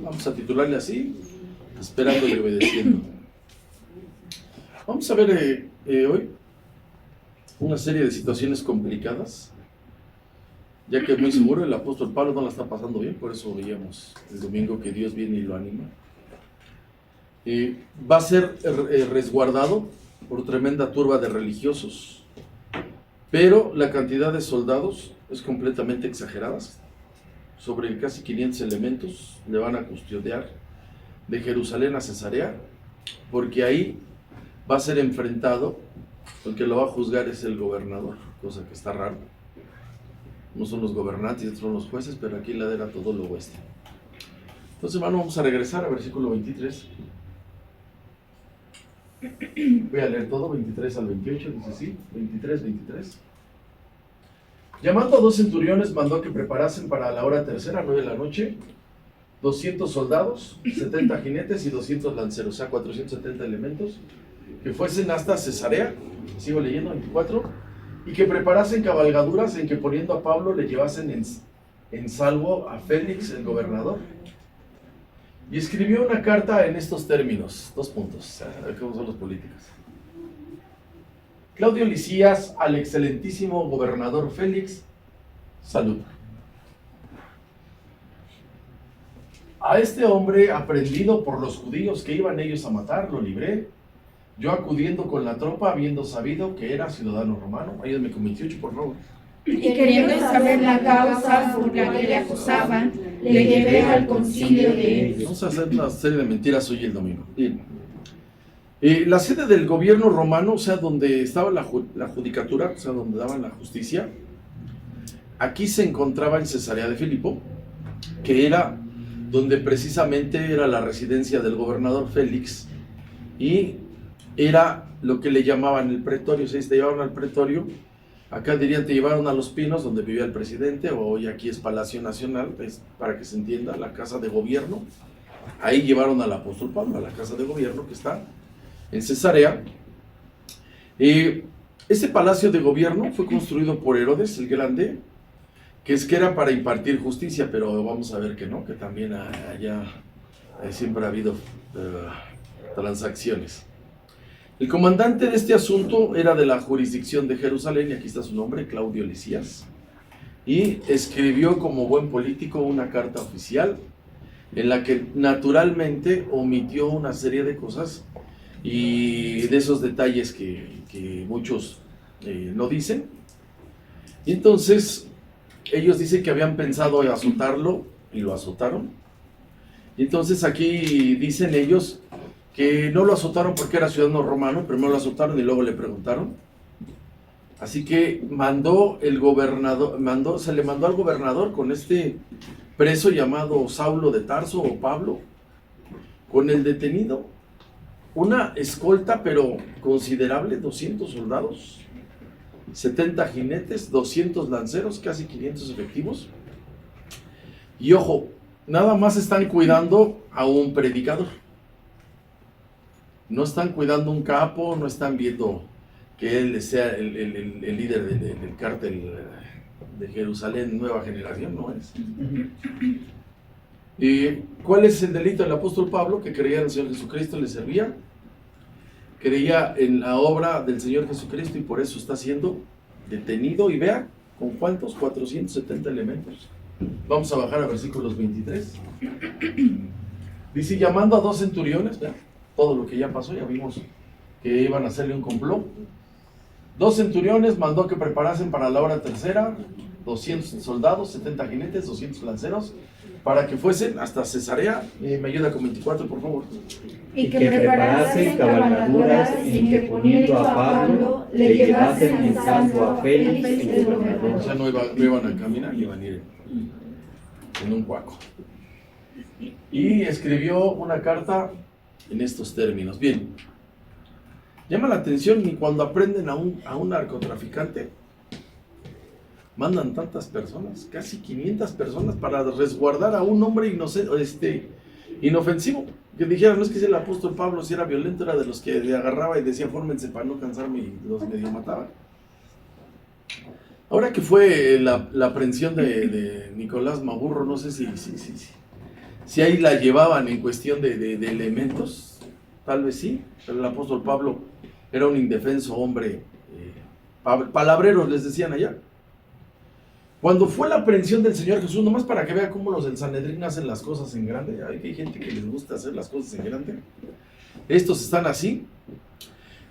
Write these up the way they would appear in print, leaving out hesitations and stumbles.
Vamos a titularle así, esperando y obedeciendo. Vamos a ver hoy una serie de situaciones complicadas, ya que muy seguro el apóstol Pablo no la está pasando bien, por eso veíamos el domingo que Dios viene y lo anima. Va a ser resguardado por tremenda turba de religiosos, pero la cantidad de soldados es completamente exagerada. Sobre casi 500 elementos le van a custodiar de Jerusalén a Cesarea, porque ahí va a ser enfrentado, el que lo va a juzgar es el gobernador, cosa que está raro. No son los gobernantes, estos son los jueces, pero aquí la era todo lo oeste. Entonces, hermano, vamos a regresar al versículo 23. Voy a leer todo, 23 al 28, dice así, 23. Llamando a 2 centuriones, mandó que preparasen para la hora tercera, 9 de la noche, 200 soldados, 70 jinetes y 200 lanceros, o sea, 470 elementos, que fuesen hasta Cesarea, sigo leyendo, 24, y que preparasen cabalgaduras en que poniendo a Pablo le llevasen en salvo a Félix, el gobernador. Y escribió una carta en estos términos, 2 puntos, ¿cómo son los políticos? Claudio Lisias, al excelentísimo gobernador Félix, salud. A este hombre aprendido por los judíos que iban ellos a matar, lo libré, yo acudiendo con la tropa, habiendo sabido que era ciudadano romano. Ayúdame con 28, por favor. Y queriendo saber la causa por la que le acusaban, le llevé al concilio de ellos. Vamos a hacer una serie de mentiras hoy el domingo. Bien. La sede del gobierno romano, o sea, donde estaba la judicatura, o sea, donde daban la justicia, aquí se encontraba en Cesarea de Filipo, que era donde precisamente era la residencia del gobernador Félix, y era lo que le llamaban el pretorio. O sea, te llevaron al pretorio, acá dirían te llevaron a Los Pinos, donde vivía el presidente, o hoy aquí es Palacio Nacional, es, para que se entienda, la casa de gobierno. Ahí llevaron al apóstol Pablo, a la casa de gobierno que está en Cesarea. Este palacio de gobierno fue construido por Herodes el Grande, que era para impartir justicia, pero vamos a ver que no, que también allá siempre ha habido transacciones. El comandante de este asunto era de la jurisdicción de Jerusalén, y aquí está su nombre, Claudio Lisias, y escribió como buen político una carta oficial en la que naturalmente omitió una serie de cosas y de esos detalles que muchos no dicen. Y entonces ellos dicen que habían pensado azotarlo y lo azotaron. Y entonces aquí dicen ellos que no lo azotaron porque era ciudadano romano, primero lo azotaron y luego le preguntaron. Así que se le mandó al gobernador con este preso llamado Saulo de Tarso o Pablo, con el detenido, una escolta pero considerable, 200 soldados, 70 jinetes, 200 lanceros, casi 500 efectivos. Y ojo, nada más están cuidando a un predicador. No están cuidando un capo, no están viendo que él sea el líder del cártel de Jerusalén, nueva generación, no es. ¿Y cuál es el delito del apóstol Pablo? Que creía en el Señor Jesucristo, le servía, creía en la obra del Señor Jesucristo y por eso está siendo detenido. Y vea, ¿con cuántos? 470 elementos. Vamos a bajar a versículos 23. Dice, llamando a 2 centuriones, vea, todo lo que ya pasó, ya vimos que iban a hacerle un complot. 2 centuriones mandó que preparasen para la hora tercera, 200 soldados, 70 jinetes, 200 lanceros, para que fuesen hasta Cesarea. Me ayuda con 24, por favor. Y que preparasen cabalgaduras en que poniendo a Pablo le llevasen en salvo a Félix, el gobernador. O sea, no iban a caminar, iban a ir en un cuaco. Y escribió una carta en estos términos. Bien, llama la atención ni cuando aprenden a un narcotraficante mandan tantas personas, casi 500 personas para resguardar a un hombre inofensivo. Que dijeran, no es que sea el apóstol Pablo, si era violento, era de los que le agarraba y decía, fórmense para no cansarme, y los medio mataba. Ahora que fue la aprehensión de Nicolás Maburro, no sé si Si ahí la llevaban en cuestión de elementos, tal vez sí, pero el apóstol Pablo era un indefenso hombre, palabreros les decían allá. Cuando fue la aprehensión del Señor Jesús, nomás para que vea cómo los del Sanedrín hacen las cosas en grande, hay gente que les gusta hacer las cosas en grande, estos están así.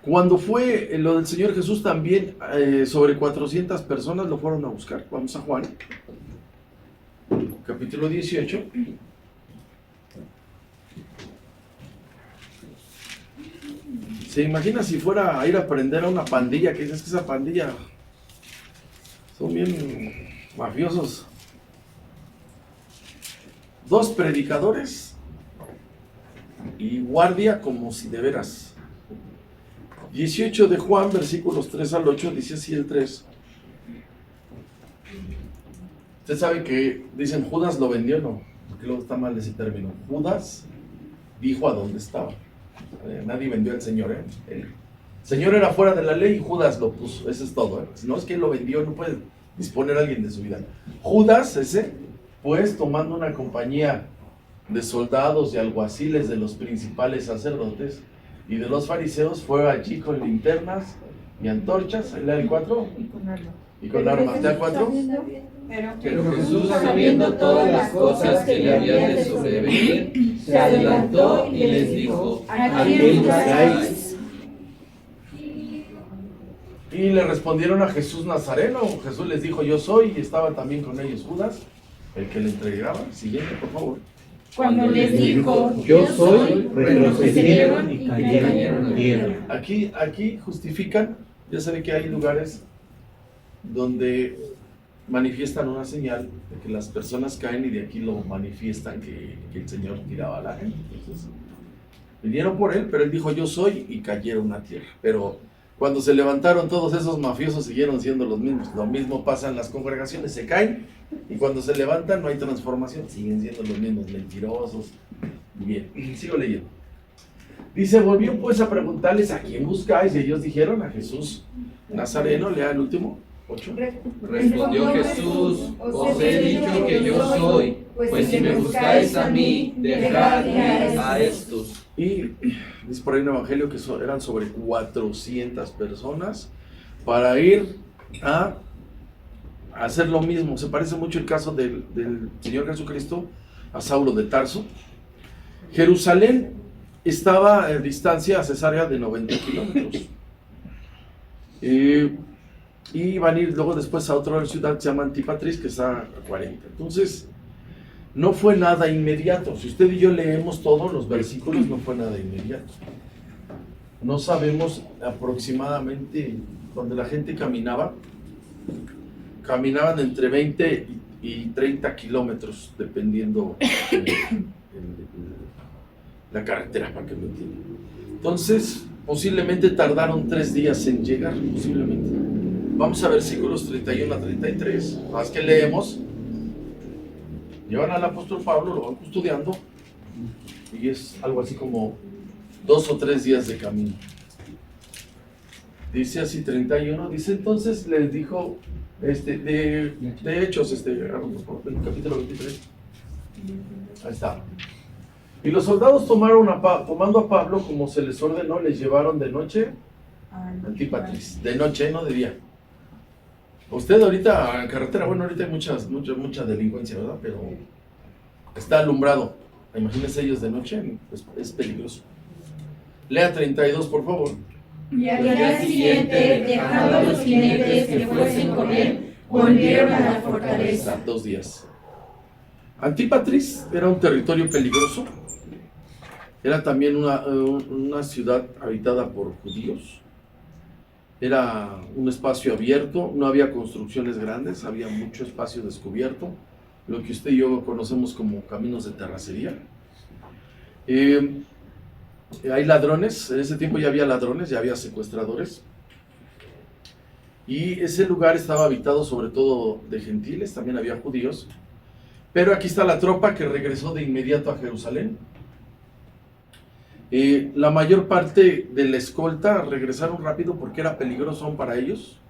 Cuando fue lo del Señor Jesús también, sobre 400 personas lo fueron a buscar. Vamos a Juan, capítulo 18. ¿Se imagina si fuera a ir a prender a una pandilla? Que dices que esa pandilla son bien mafiosos. 2 predicadores y guardia como si de veras. 18 de Juan, versículos 3 al 8, dice así el 3. Usted sabe que dicen Judas lo vendió, ¿no? Porque luego está mal ese término. Judas dijo a dónde estaba. Nadie vendió al Señor, ¿eh? El Señor era fuera de la ley y Judas lo puso. Eso es todo, ¿eh? Si no es que él lo vendió, no puede disponer a alguien de su vida. Judas, ese, pues tomando una compañía de soldados y alguaciles de los principales sacerdotes y de los fariseos, fue allí con linternas y antorchas. ¿Ahí el 4? Y con armas. ¿Ya 4? Pero Jesús, sabiendo todas las cosas que le habían de sobrevenir, se adelantó y les dijo: ¿a quién buscáis? Y le respondieron a Jesús Nazareno. Jesús les dijo: yo soy, y estaba también con ellos Judas, el que le entregaba. Siguiente, por favor. Cuando les dijo: yo soy, retrocedieron y cayeron en tierra. Aquí justifican. Ya sabe que hay lugares donde manifiestan una señal de que las personas caen, y de aquí lo manifiestan que el Señor tiraba a la gente. Entonces, vinieron por él, pero él dijo: yo soy, y cayeron a tierra. Pero cuando se levantaron, todos esos mafiosos siguieron siendo los mismos. Lo mismo pasa en las congregaciones, se caen, y cuando se levantan no hay transformación, siguen siendo los mismos mentirosos. Bien, sigo leyendo. Dice: volvió pues a preguntarles: ¿a quién buscáis? Y ellos dijeron: a Jesús Nazareno. Lea el último, 8. Respondió Jesús: os he dicho que yo soy, pues si me buscáis a mí, dejadme a estos. Y dice por ahí un evangelio que eran sobre 400 personas para ir a hacer lo mismo. Se parece mucho el caso del Señor Jesucristo a Saulo de Tarso. Jerusalén estaba a distancia a Cesarea de 90 kilómetros. Y van a ir luego después a otra ciudad que se llama Antipatris, que está a 40. Entonces, no fue nada inmediato. Si usted y yo leemos todos los versículos, no fue nada inmediato. No sabemos aproximadamente donde la gente caminaban entre 20 y 30 kilómetros, dependiendo la carretera, para que me entiendan. Entonces, posiblemente tardaron 3 días en llegar, posiblemente. Vamos a versículos 31 a 33, más que leemos. Llevan al apóstol Pablo, lo van custodiando, y es algo así como 2 o 3 días de camino. Dice así 31, dice: entonces les dijo, de Hechos, el capítulo 23. Ahí está. Y los soldados tomando a Pablo como se les ordenó, les llevaron de noche a Antipatris. De noche, no de día. Usted ahorita en carretera, bueno, ahorita hay mucha delincuencia, ¿verdad? Pero está alumbrado. Imagínense ellos de noche, es peligroso. Lea 32, por favor. Y al día siguiente, dejando a los jinetes que fuesen con él, volvieron a la fortaleza. 2 días. Antipatris era un territorio peligroso. Era también una ciudad habitada por judíos. Era un espacio abierto, no había construcciones grandes, había mucho espacio descubierto, lo que usted y yo conocemos como caminos de terracería. Hay ladrones, en ese tiempo ya había ladrones, ya había secuestradores. Y ese lugar estaba habitado sobre todo de gentiles, también había judíos. Pero aquí está la tropa que regresó de inmediato a Jerusalén. La mayor parte de la escolta regresaron rápido porque era peligroso aún para ellos.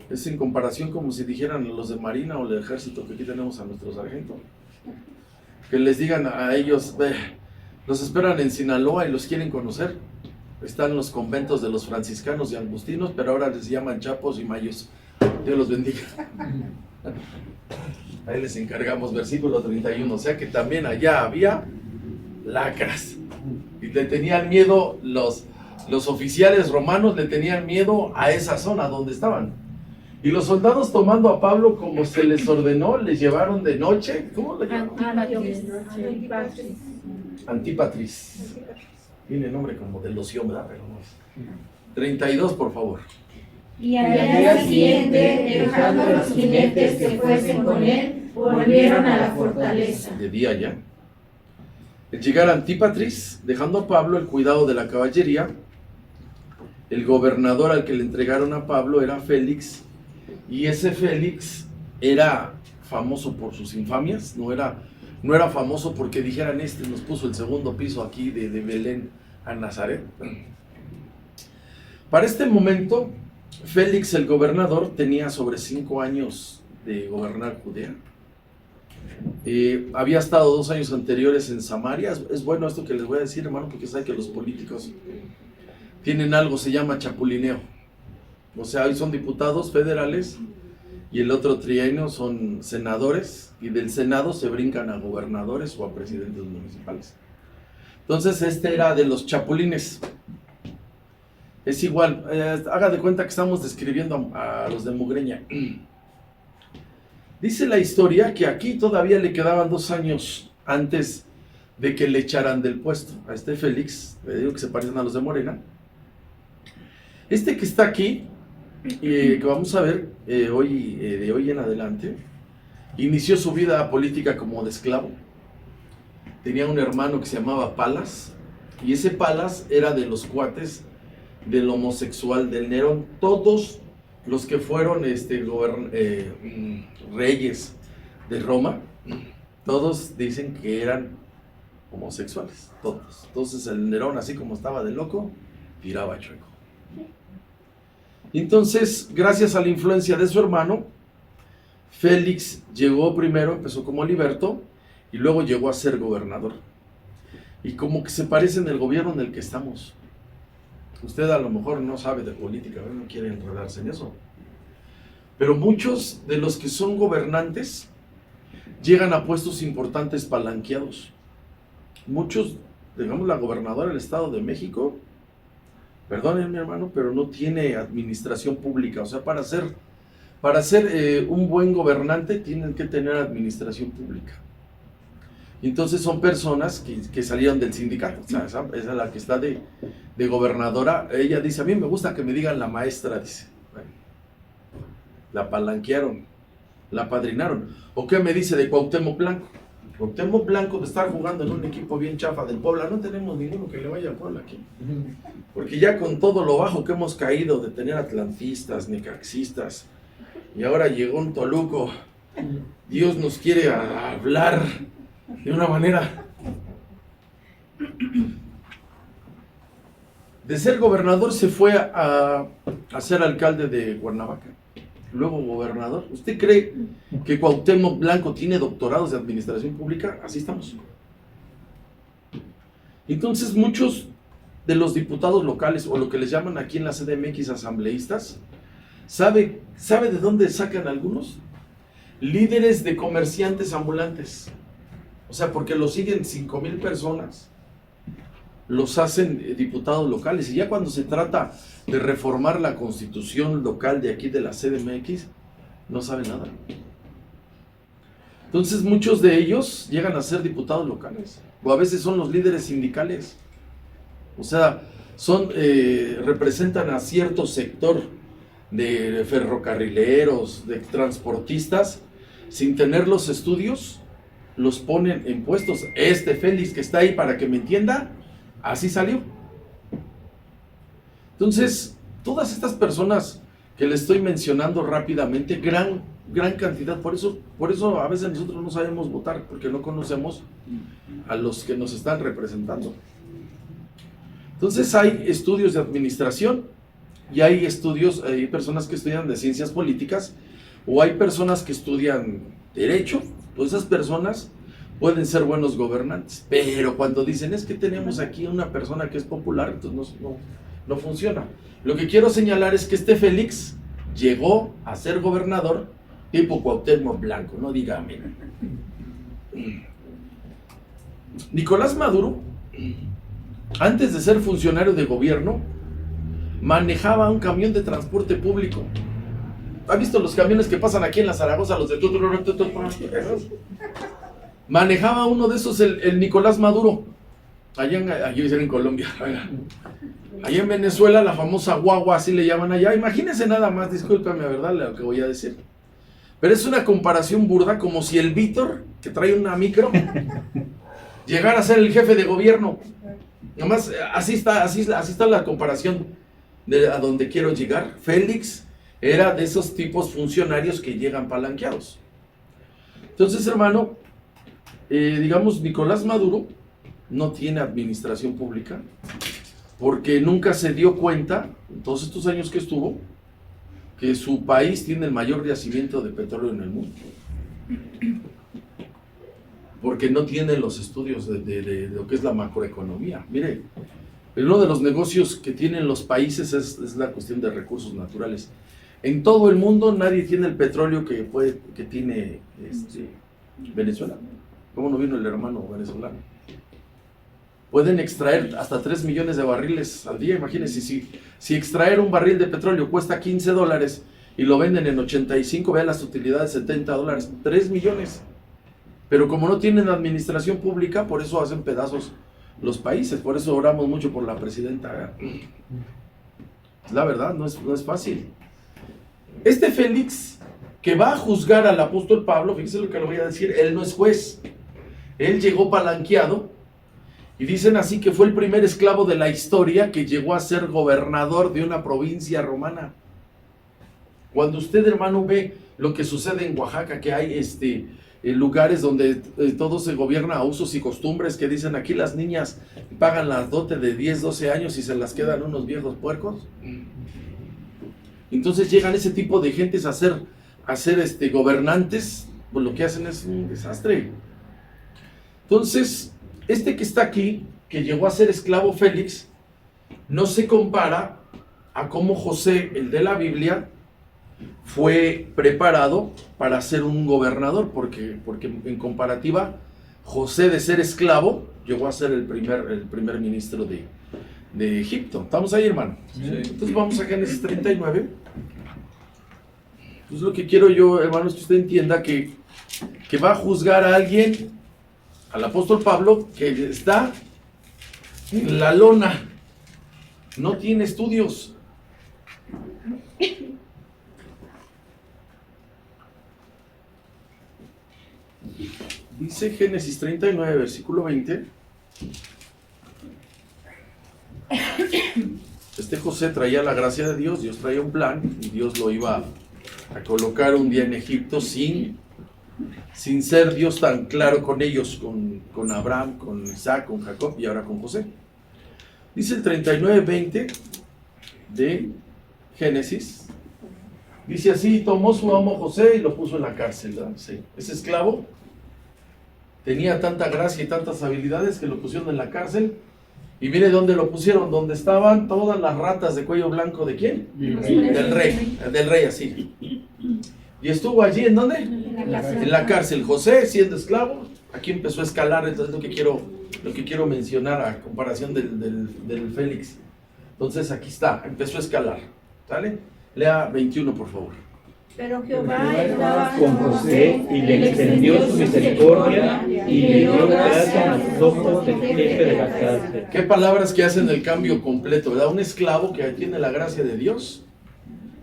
Es en comparación como si dijeran los de Marina o el ejército, que aquí tenemos a nuestro sargento. que les digan a ellos, los esperan en Sinaloa y los quieren conocer. Están los conventos de los franciscanos y agustinos, pero ahora les llaman chapos y mayos. Dios los bendiga. Ahí les encargamos, versículo 31. O sea que también allá había lacras. Y le tenían miedo, los oficiales romanos le tenían miedo a esa zona donde estaban. Y los soldados, tomando a Pablo como se les ordenó, les llevaron de noche. ¿Cómo le llaman? Antípatris. Tiene el nombre como de loción, ¿verdad? Pero no es. 32, por favor. Y al día siguiente, dejando los jinetes que fuesen con él, volvieron a la fortaleza. De día ya. Al llegar a Antípatris, dejando a Pablo el cuidado de la caballería, el gobernador al que le entregaron a Pablo era Félix, y ese Félix era famoso por sus infamias, no era famoso porque dijeran, nos puso el segundo piso aquí de Belén a Nazaret. Para este momento, Félix el gobernador tenía sobre 5 años de gobernar Judea. Había estado 2 años anteriores en Samaria. Es bueno esto que les voy a decir, hermano, porque saben que los políticos tienen algo, se llama chapulineo. O sea, hoy son diputados federales y el otro trienio son senadores, y del Senado se brincan a gobernadores o a presidentes municipales. Entonces este era de los chapulines. Es igual, haga de cuenta que estamos describiendo a los de Mugreña. Dice la historia que aquí todavía le quedaban 2 años antes de que le echaran del puesto a este Félix. Le digo que se parecen a los de Morena. Este que está aquí, que vamos a ver de hoy en adelante, inició su vida política como de esclavo. Tenía un hermano que se llamaba Palas, y ese Palas era de los cuates del homosexual del Nerón. Todos los que fueron reyes de Roma, todos dicen que eran homosexuales, todos. Entonces el Nerón, así como estaba de loco, tiraba chueco. Entonces, gracias a la influencia de su hermano, Félix llegó primero, empezó como liberto, y luego llegó a ser gobernador. Y como que se parece en el gobierno en el que estamos. Usted a lo mejor no sabe de política, no quiere enredarse en eso. Pero muchos de los que son gobernantes llegan a puestos importantes palanqueados. Muchos, digamos, la gobernadora del Estado de México, perdónenme, mi hermano, pero no tiene administración pública. O sea, para ser un buen gobernante tienen que tener administración pública. Entonces son personas que salieron del sindicato. O sea, esa es la que está de gobernadora. Ella dice, a mí me gusta que me digan la maestra, dice. Bueno, la palanquearon, la apadrinaron. ¿O qué me dice de Cuauhtémoc Blanco? Cuauhtémoc Blanco, de estar jugando en un equipo bien chafa del Puebla, no tenemos ninguno que le vaya al Puebla aquí. Porque ya con todo lo bajo que hemos caído de tener atlantistas, necaxistas, y ahora llegó un Toluco, Dios nos quiere hablar de una manera. De ser gobernador se fue a ser alcalde de Cuernavaca, luego gobernador. ¿Usted cree que Cuauhtémoc Blanco tiene doctorados de administración pública? Así estamos. Entonces muchos de los diputados locales, o lo que les llaman aquí en la CDMX asambleístas, ¿sabe de dónde sacan algunos? Líderes de comerciantes ambulantes. O sea, porque los siguen 5,000 personas, los hacen diputados locales. Y ya cuando se trata de reformar la constitución local de aquí de la CDMX, no saben nada. Entonces muchos de ellos llegan a ser diputados locales, o a veces son los líderes sindicales. O sea, representan a cierto sector de ferrocarrileros, de transportistas, sin tener los estudios, los ponen en puestos. Este Félix que está ahí, para que me entienda, así salió. Entonces, todas estas personas que le estoy mencionando rápidamente, gran cantidad, por eso a veces nosotros no sabemos votar, porque no conocemos a los que nos están representando. Entonces hay estudios de administración, y hay personas que estudian de ciencias políticas, o hay personas que estudian derecho. Pues esas personas pueden ser buenos gobernantes, pero cuando dicen es que tenemos aquí una persona que es popular, entonces no funciona. Lo que quiero señalar es que este Félix llegó a ser gobernador tipo Cuauhtémoc Blanco, no diga amén. Nicolás Maduro, antes de ser funcionario de gobierno, manejaba un camión de transporte público. ¿Ha visto los camiones que pasan aquí en la Zaragoza, los de manejaba uno de esos el Nicolás Maduro, allá en Colombia, allá en Venezuela, la famosa guagua, así le llaman allá. Imagínense nada más, discúlpame, ¿verdad?, lo que voy a decir. Pero es una comparación burda, como si el Víctor, que trae una micro, llegara a ser el jefe de gobierno. Nada más, así está la comparación de a donde quiero llegar. Félix era de esos tipos funcionarios que llegan palanqueados. Entonces, hermano, digamos, Nicolás Maduro no tiene administración pública porque nunca se dio cuenta, en todos estos años que estuvo, que su país tiene el mayor yacimiento de petróleo en el mundo. Porque no tiene los estudios de lo que es la macroeconomía. Mire, uno de los negocios que tienen los países es la cuestión de recursos naturales. En todo el mundo nadie tiene el petróleo que tiene Venezuela. ¿Cómo no vino el hermano venezolano? Pueden extraer hasta 3 millones de barriles al día. Imagínense, si extraer un barril de petróleo cuesta $15 y lo venden en 85, vean las utilidades, $70, 3 millones. Pero como no tienen administración pública, por eso hacen pedazos los países. Por eso oramos mucho por la presidenta. La verdad, no es fácil. Este Félix, que va a juzgar al apóstol Pablo, fíjense lo que le voy a decir, él no es juez. Él llegó palanqueado, y dicen así que fue el primer esclavo de la historia que llegó a ser gobernador de una provincia romana. Cuando usted, hermano, ve lo que sucede en Oaxaca, que hay lugares donde todo se gobierna a usos y costumbres, que dicen aquí las niñas pagan las dote de 10, 12 años y se las quedan unos viejos puercos. Entonces llegan ese tipo de gentes a ser gobernantes, pues lo que hacen es un desastre. Entonces, que está aquí, que llegó a ser esclavo Félix, no se compara a cómo José, el de la Biblia, fue preparado para ser un gobernador, porque en comparativa, José, de ser esclavo, llegó a ser el primer ministro de Egipto. ¿Estamos ahí, hermano? Sí. Entonces vamos a Génesis 39. Entonces lo que quiero yo, hermano, es que usted entienda que va a juzgar a alguien, al apóstol Pablo, que está en la lona, no tiene estudios. Dice Génesis 39, versículo 20. José traía la gracia de Dios, Dios traía un plan, y Dios lo iba a colocar un día en Egipto sin ser Dios tan claro con ellos, con Abraham, con Isaac, con Jacob y ahora con José. Dice el 39:20 de Génesis, dice así: tomó su amo José y lo puso en la cárcel, ¿verdad? Sí. Ese esclavo tenía tanta gracia y tantas habilidades que lo pusieron en la cárcel. Y mire dónde lo pusieron, donde estaban todas las ratas de cuello blanco. ¿De quién? Del rey, así. Y estuvo allí, ¿en dónde? En la cárcel. José, siendo esclavo, aquí empezó a escalar. Entonces lo que quiero mencionar a comparación del Félix. Entonces aquí está, empezó a escalar. ¿Sale? Lea 21, por favor. Pero Jehová estaba con José y le extendió su misericordia y le dio gracia a los ojos del jefe de la cárcel. Qué palabras que hacen el cambio completo, ¿verdad? Un esclavo que tiene la gracia de Dios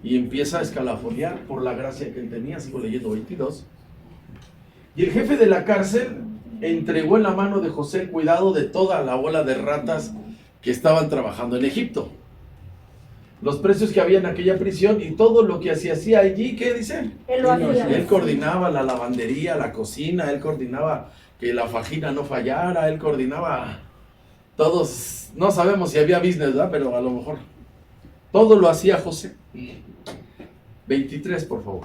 y empieza a escalafonear por la gracia que él tenía. Sigo leyendo 22. Y el jefe de la cárcel entregó en la mano de José el cuidado de toda la bola de ratas que estaban trabajando en Egipto, los precios que había en aquella prisión y todo lo que se hacía allí. ¿Qué dice? Él coordinaba la lavandería, la cocina, él coordinaba que la fajina no fallara, él coordinaba todos. No sabemos si había business, ¿verdad? Pero a lo mejor todo lo hacía José. 23, por favor.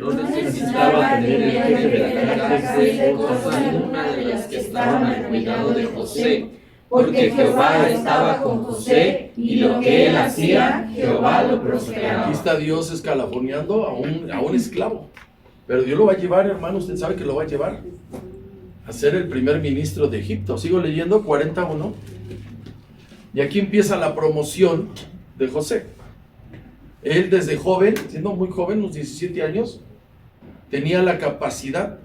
No necesitaba tener el jefe de la cárcel cosa alguna de las que estaban al cuidado de José, porque Jehová estaba con José y lo que él hacía, Jehová lo prosperaba. Aquí está Dios escalafoneando a un esclavo. Pero Dios lo va a llevar, hermano, usted sabe que lo va a llevar a ser el primer ministro de Egipto. Sigo leyendo 41. Y aquí empieza la promoción de José. Él desde joven, siendo muy joven, unos 17 años, tenía la capacidad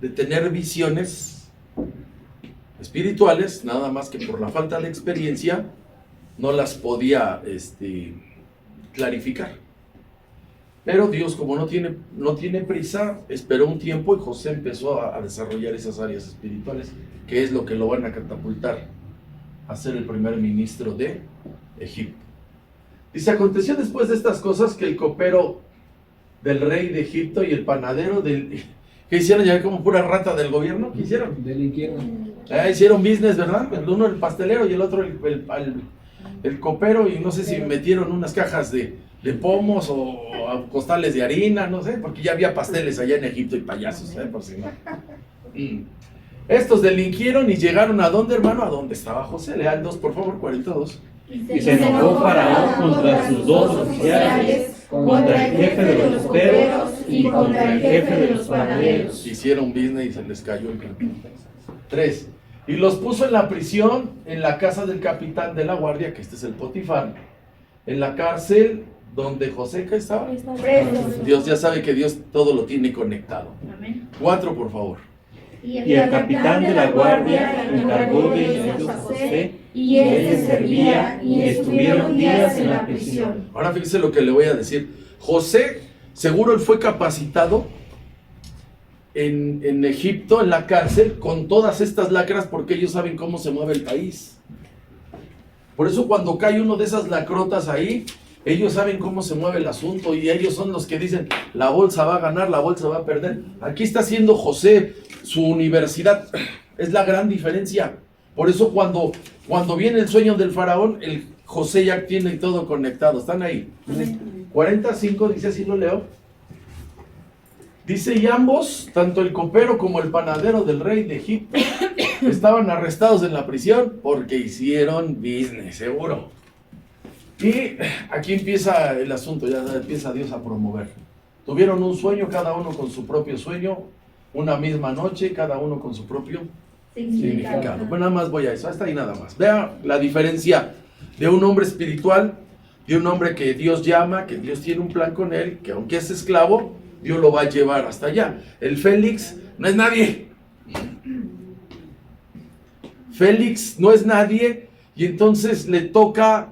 de tener visiones espirituales, nada más que por la falta de experiencia no las podía clarificar. Pero Dios, como no tiene prisa, esperó un tiempo y José empezó a desarrollar esas áreas espirituales, que es lo que lo van a catapultar a ser el primer ministro de Egipto. Dice, aconteció después de estas cosas que el copero del rey de Egipto y el panadero ¿qué hicieron? Ya como pura rata del gobierno, ¿qué hicieron? Delinquieron. Hicieron business, ¿verdad? El uno el pastelero y el otro el copero, y no sé si metieron unas cajas de pomos o costales de harina, no sé, porque ya había pasteles allá en Egipto y payasos, por si no. Estos delinquieron y llegaron ¿a dónde, hermano? A donde estaba José. Lean 2, por favor, 42. Y se enojó Faraón contra sus dos oficiales, contra el jefe de los coperos y contra el jefe de los panaderos. Hicieron business y se les cayó el camino. 3. Y los puso en la prisión, en la casa del capitán de la guardia, que este es el Potifar, en la cárcel donde José, ¿qué estaba? Dios ya sabe que Dios todo lo tiene conectado. 4, por favor. Y el capitán de la guardia encargó de ellos a José, y él les servía, y estuvieron días en la prisión. Ahora fíjese lo que le voy a decir. José, seguro él fue capacitado en Egipto, en la cárcel, con todas estas lacras, porque ellos saben cómo se mueve el país. Por eso cuando cae uno de esas lacrotas ahí, ellos saben cómo se mueve el asunto, y ellos son los que dicen, la bolsa va a ganar, la bolsa va a perder. Aquí está haciendo José su universidad, es la gran diferencia. Por eso cuando viene el sueño del faraón, el José ya tiene todo conectado. ¿Están ahí? 45 dice, así lo leo. Dice, y ambos, tanto el copero como el panadero del rey de Egipto, estaban arrestados en la prisión porque hicieron business, seguro. Y aquí empieza el asunto, ya empieza Dios a promover. Tuvieron un sueño, cada uno con su propio sueño, una misma noche, cada uno con su propio significado. Bueno, nada más voy a eso, hasta ahí nada más. Vea la diferencia de un hombre espiritual, de un hombre que Dios llama, que Dios tiene un plan con él, que aunque es esclavo, Dios lo va a llevar hasta allá. El Félix no es nadie. Félix no es nadie, y entonces le toca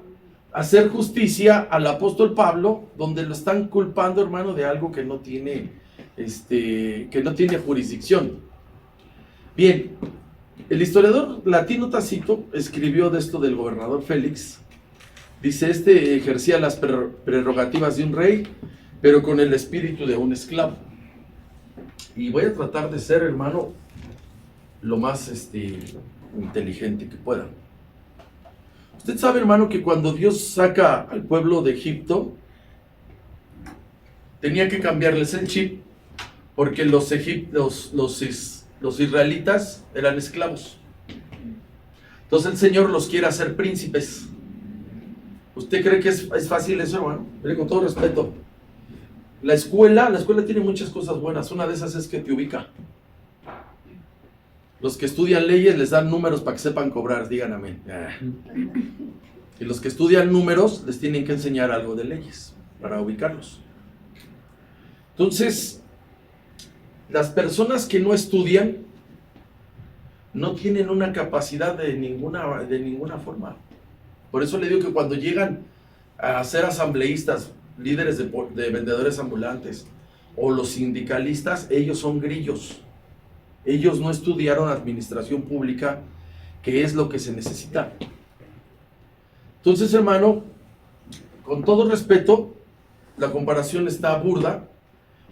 hacer justicia al apóstol Pablo, donde lo están culpando, hermano, de algo que no tiene, que no tiene jurisdicción. Bien, el historiador latino Tácito escribió de esto del gobernador Félix. Dice, ejercía las prerrogativas de un rey, pero con el espíritu de un esclavo. Y voy a tratar de ser, hermano, lo más inteligente que pueda. Usted sabe, hermano, que cuando Dios saca al pueblo de Egipto, tenía que cambiarles el chip, porque los israelitas eran esclavos. Entonces el Señor los quiere hacer príncipes. ¿Usted cree que es fácil eso, hermano? Mire, con todo respeto. La escuela tiene muchas cosas buenas. Una de esas es que te ubica. Los que estudian leyes les dan números para que sepan cobrar, digan amén. Y los que estudian números les tienen que enseñar algo de leyes para ubicarlos. Entonces, las personas que no estudian no tienen una capacidad de ninguna forma. Por eso le digo que cuando llegan a ser asambleístas, líderes de vendedores ambulantes o los sindicalistas, ellos son grillos. Ellos no estudiaron administración pública, que es lo que se necesita. Entonces, hermano, con todo respeto, la comparación está burda.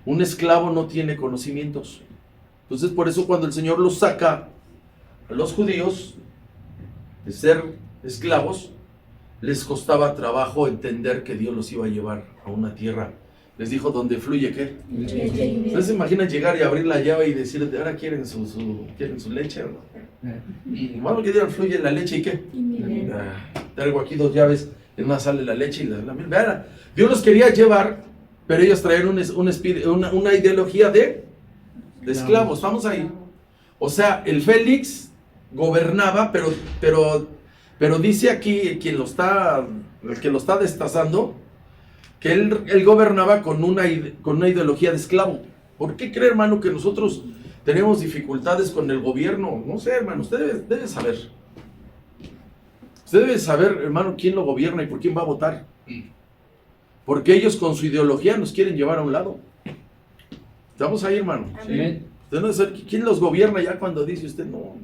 Un esclavo no tiene conocimientos. Entonces, por eso cuando el Señor los saca a los judíos de ser esclavos, les costaba trabajo entender que Dios los iba a llevar a una tierra Les dijo, ¿dónde fluye qué? Leche y miel. ¿Ustedes se imaginan llegar y abrir la llave y decir, ahora quieren su leche? ¿O no? Bueno, que digan, fluye la leche y qué. Y miel. Traigo aquí 2 llaves, en una sale la leche y la miel. Vean, Dios los quería llevar, pero ellos traían una ideología de esclavos. Estamos ahí. O sea, el Félix gobernaba, pero dice aquí el que lo está destazando, que él gobernaba con una ideología de esclavo. ¿Por qué cree, hermano, que nosotros tenemos dificultades con el gobierno? No sé, hermano, usted debe saber. Usted debe saber, hermano, quién lo gobierna y por quién va a votar. Porque ellos con su ideología nos quieren llevar a un lado. ¿Estamos ahí, hermano? Sí. Usted no debe saber quién los gobierna ya cuando dice usted no.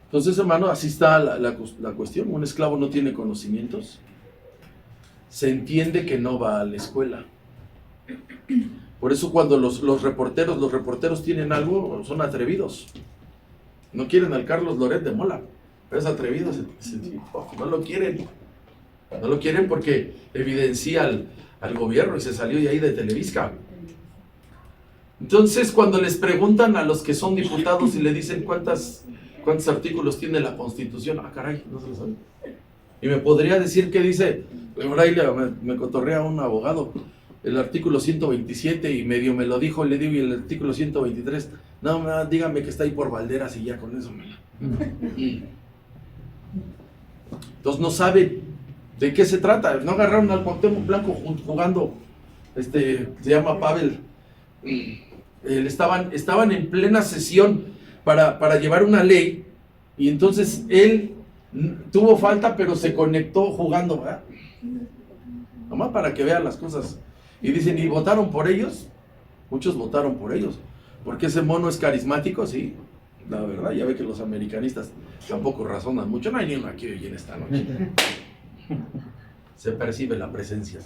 Entonces, hermano, así está la cuestión. Un esclavo no tiene conocimientos. Se entiende que no va a la escuela. Por eso cuando los reporteros tienen algo, son atrevidos. No quieren al Carlos Loret de Mola. Es atrevido, no lo quieren. No lo quieren porque evidencia al gobierno y se salió de ahí de Televisa. Entonces, cuando les preguntan a los que son diputados y le dicen cuántos artículos tiene la Constitución, caray, no se lo saben. Y me podría decir que dice, por ahí me cotorrea un abogado, el artículo 127 y medio me lo dijo, le digo, y el artículo 123, no, dígame que está ahí por Valderas y ya con eso me la... Entonces no saben de qué se trata. No agarraron al Cuauhtémoc Blanco jugando, se llama Pavel. Estaban en plena sesión para llevar una ley y entonces él tuvo falta pero se conectó jugando, ¿verdad? Nomás para que vean las cosas. Y dicen, ¿y votaron por ellos? Muchos votaron por ellos. Porque ese mono es carismático, sí. La verdad, ya ve que los americanistas tampoco razonan mucho. No hay ni uno aquí hoy en esta noche. Se percibe la presencia.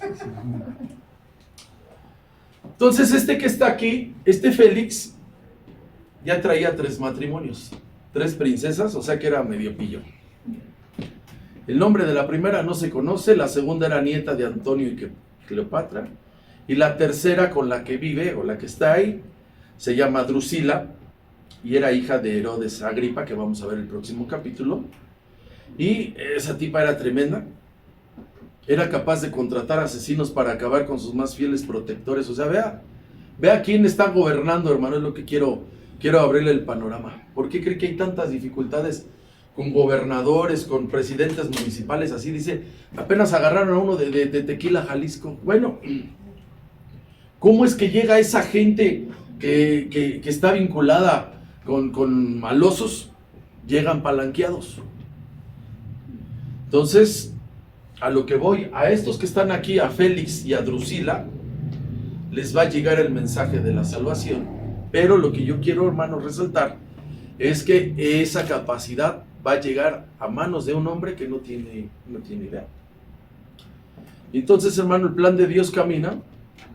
Entonces, este que está aquí, este Félix, ya traía 3 matrimonios, 3 princesas, o sea que era medio pillo. El nombre de la primera no se conoce, la segunda era nieta de Antonio y Cleopatra, y la tercera con la que vive, o la que está ahí, se llama Drusila, y era hija de Herodes Agripa, que vamos a ver el próximo capítulo, y esa tipa era tremenda, era capaz de contratar asesinos para acabar con sus más fieles protectores. O sea, vea quién está gobernando, hermano, es lo que quiero abrirle el panorama. ¿Por qué cree que hay tantas dificultades con gobernadores, con presidentes municipales? Así dice, apenas agarraron a uno de Tequila, Jalisco. Bueno, ¿cómo es que llega esa gente que está vinculada con malosos? Llegan palanqueados. Entonces, a lo que voy, a estos que están aquí, a Félix y a Drusila, les va a llegar el mensaje de la salvación. Pero lo que yo quiero, hermano, resaltar es que esa capacidad va a llegar a manos de un hombre que no tiene idea. Entonces, hermano, el plan de Dios camina,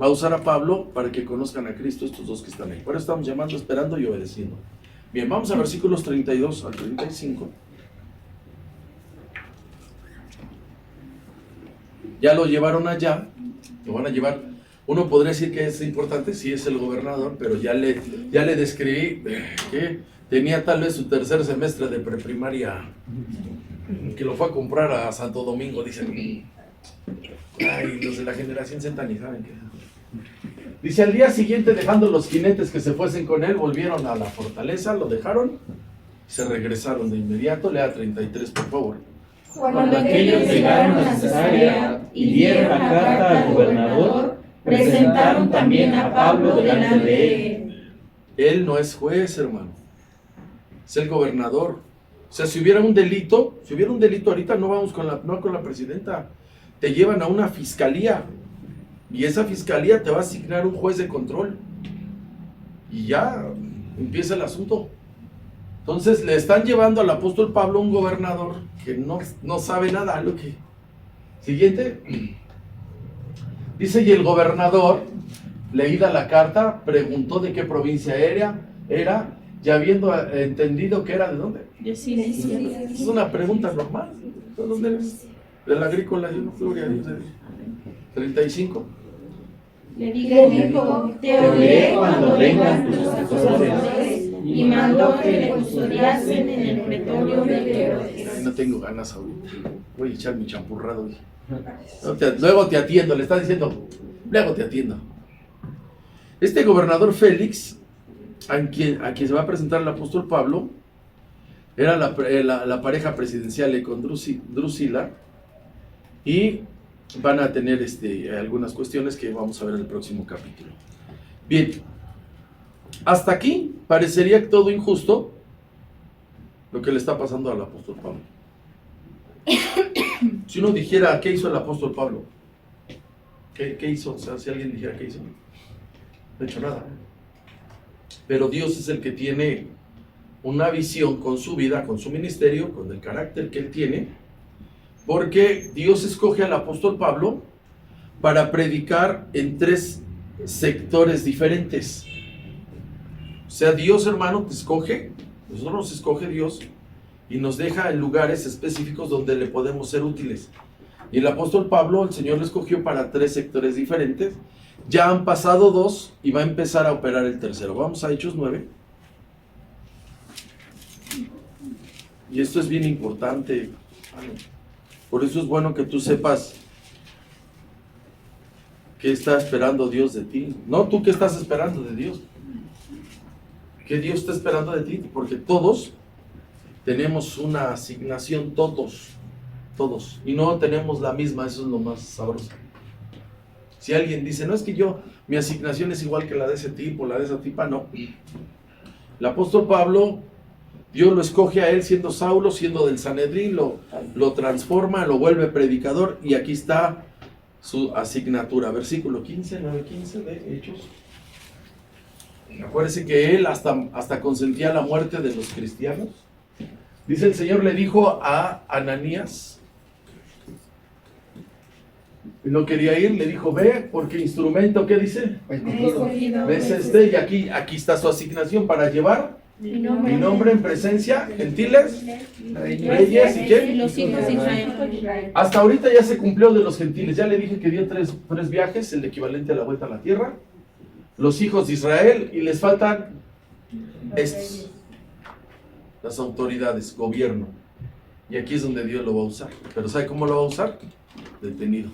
va a usar a Pablo para que conozcan a Cristo, estos 2 que están ahí. Por eso estamos llamando, esperando y obedeciendo. Bien, vamos a versículos 32 al 35. Ya lo llevaron allá, lo van a llevar. Uno podría decir que es importante, sí es el gobernador, pero ya le describí que tenía tal vez su 3er semestre de preprimaria, que lo fue a comprar a Santo Domingo, dicen. Ay, los de la generación Z ni saben qué. Dice, al día siguiente, dejando los jinetes que se fuesen con él, volvieron a la fortaleza, lo dejaron, se regresaron de inmediato. Lea 33, por favor. Cuando aquellos llegaron a Cesarea y dieron la carta al gobernador, presentaron también a Pablo delante de él. Él no es juez, hermano. Es el gobernador. O sea, si hubiera un delito ahorita no vamos con la presidenta. Te llevan a una fiscalía. Y esa fiscalía te va a asignar un juez de control. Y ya empieza el asunto. Entonces le están llevando al apóstol Pablo, un gobernador que no sabe nada. Siguiente. Dice, y el gobernador, leída la carta, preguntó de qué provincia era, ya habiendo entendido que era de dónde. De Cilicia. Es una pregunta normal. ¿De dónde eres? del agrícola, gloria a Dios. 35. Le dijo, te oiré cuando vengan tus acusadores, y mandó que le custodiasen en el pretorio de Herodes. No tengo ganas ahorita. Voy a echar mi champurrado hoy. Luego te atiendo, le está diciendo, luego te atiendo. Este gobernador Félix, a quien se va a presentar el apóstol Pablo, era la pareja presidencial con Drusila, y van a tener algunas cuestiones que vamos a ver en el próximo capítulo. Bien, hasta aquí parecería todo injusto lo que le está pasando al apóstol Pablo. Si uno dijera, ¿qué hizo el apóstol Pablo? ¿Qué hizo? O sea, si alguien dijera, ¿qué hizo? No ha hecho nada. Pero Dios es el que tiene una visión con su vida, con su ministerio, con el carácter que él tiene, porque Dios escoge al apóstol Pablo para predicar en 3 sectores diferentes. O sea, Dios, hermano, te escoge, nosotros nos escoge Dios y nos deja en lugares específicos donde le podemos ser útiles. Y el apóstol Pablo, el Señor lo escogió para 3 sectores diferentes. Ya han pasado 2 y va a empezar a operar el tercero. Vamos a Hechos 9. Y esto es bien importante. Por eso es bueno que tú sepas qué está esperando Dios de ti. No tú qué estás esperando de Dios. ¿Qué Dios está esperando de ti? Porque todos tenemos una asignación, todos. Y no tenemos la misma, eso es lo más sabroso. Si alguien dice, no es que mi asignación es igual que la de ese tipo, la de esa tipa, no. El apóstol Pablo, Dios lo escoge a él siendo Saulo, siendo del Sanedrín, lo transforma, lo vuelve predicador, y aquí está su asignatura. Versículo 15, 9-15 de Hechos. Acuérdense que él hasta consentía la muerte de los cristianos. Dice, el Señor le dijo a Ananías, no quería ir, le dijo, ve, porque instrumento, ¿qué dice? ¿Ves y aquí está su asignación para llevar mi nombre en presencia, gentiles, reyes y ¿qué? Los hijos de Israel. Hasta ahorita ya se cumplió de los gentiles, ya le dije que dio tres viajes, el equivalente a la vuelta a la tierra, los hijos de Israel, y les faltan estos, las autoridades, gobierno, y aquí es donde Dios lo va a usar. Pero ¿sabe cómo lo va a usar? Detenido.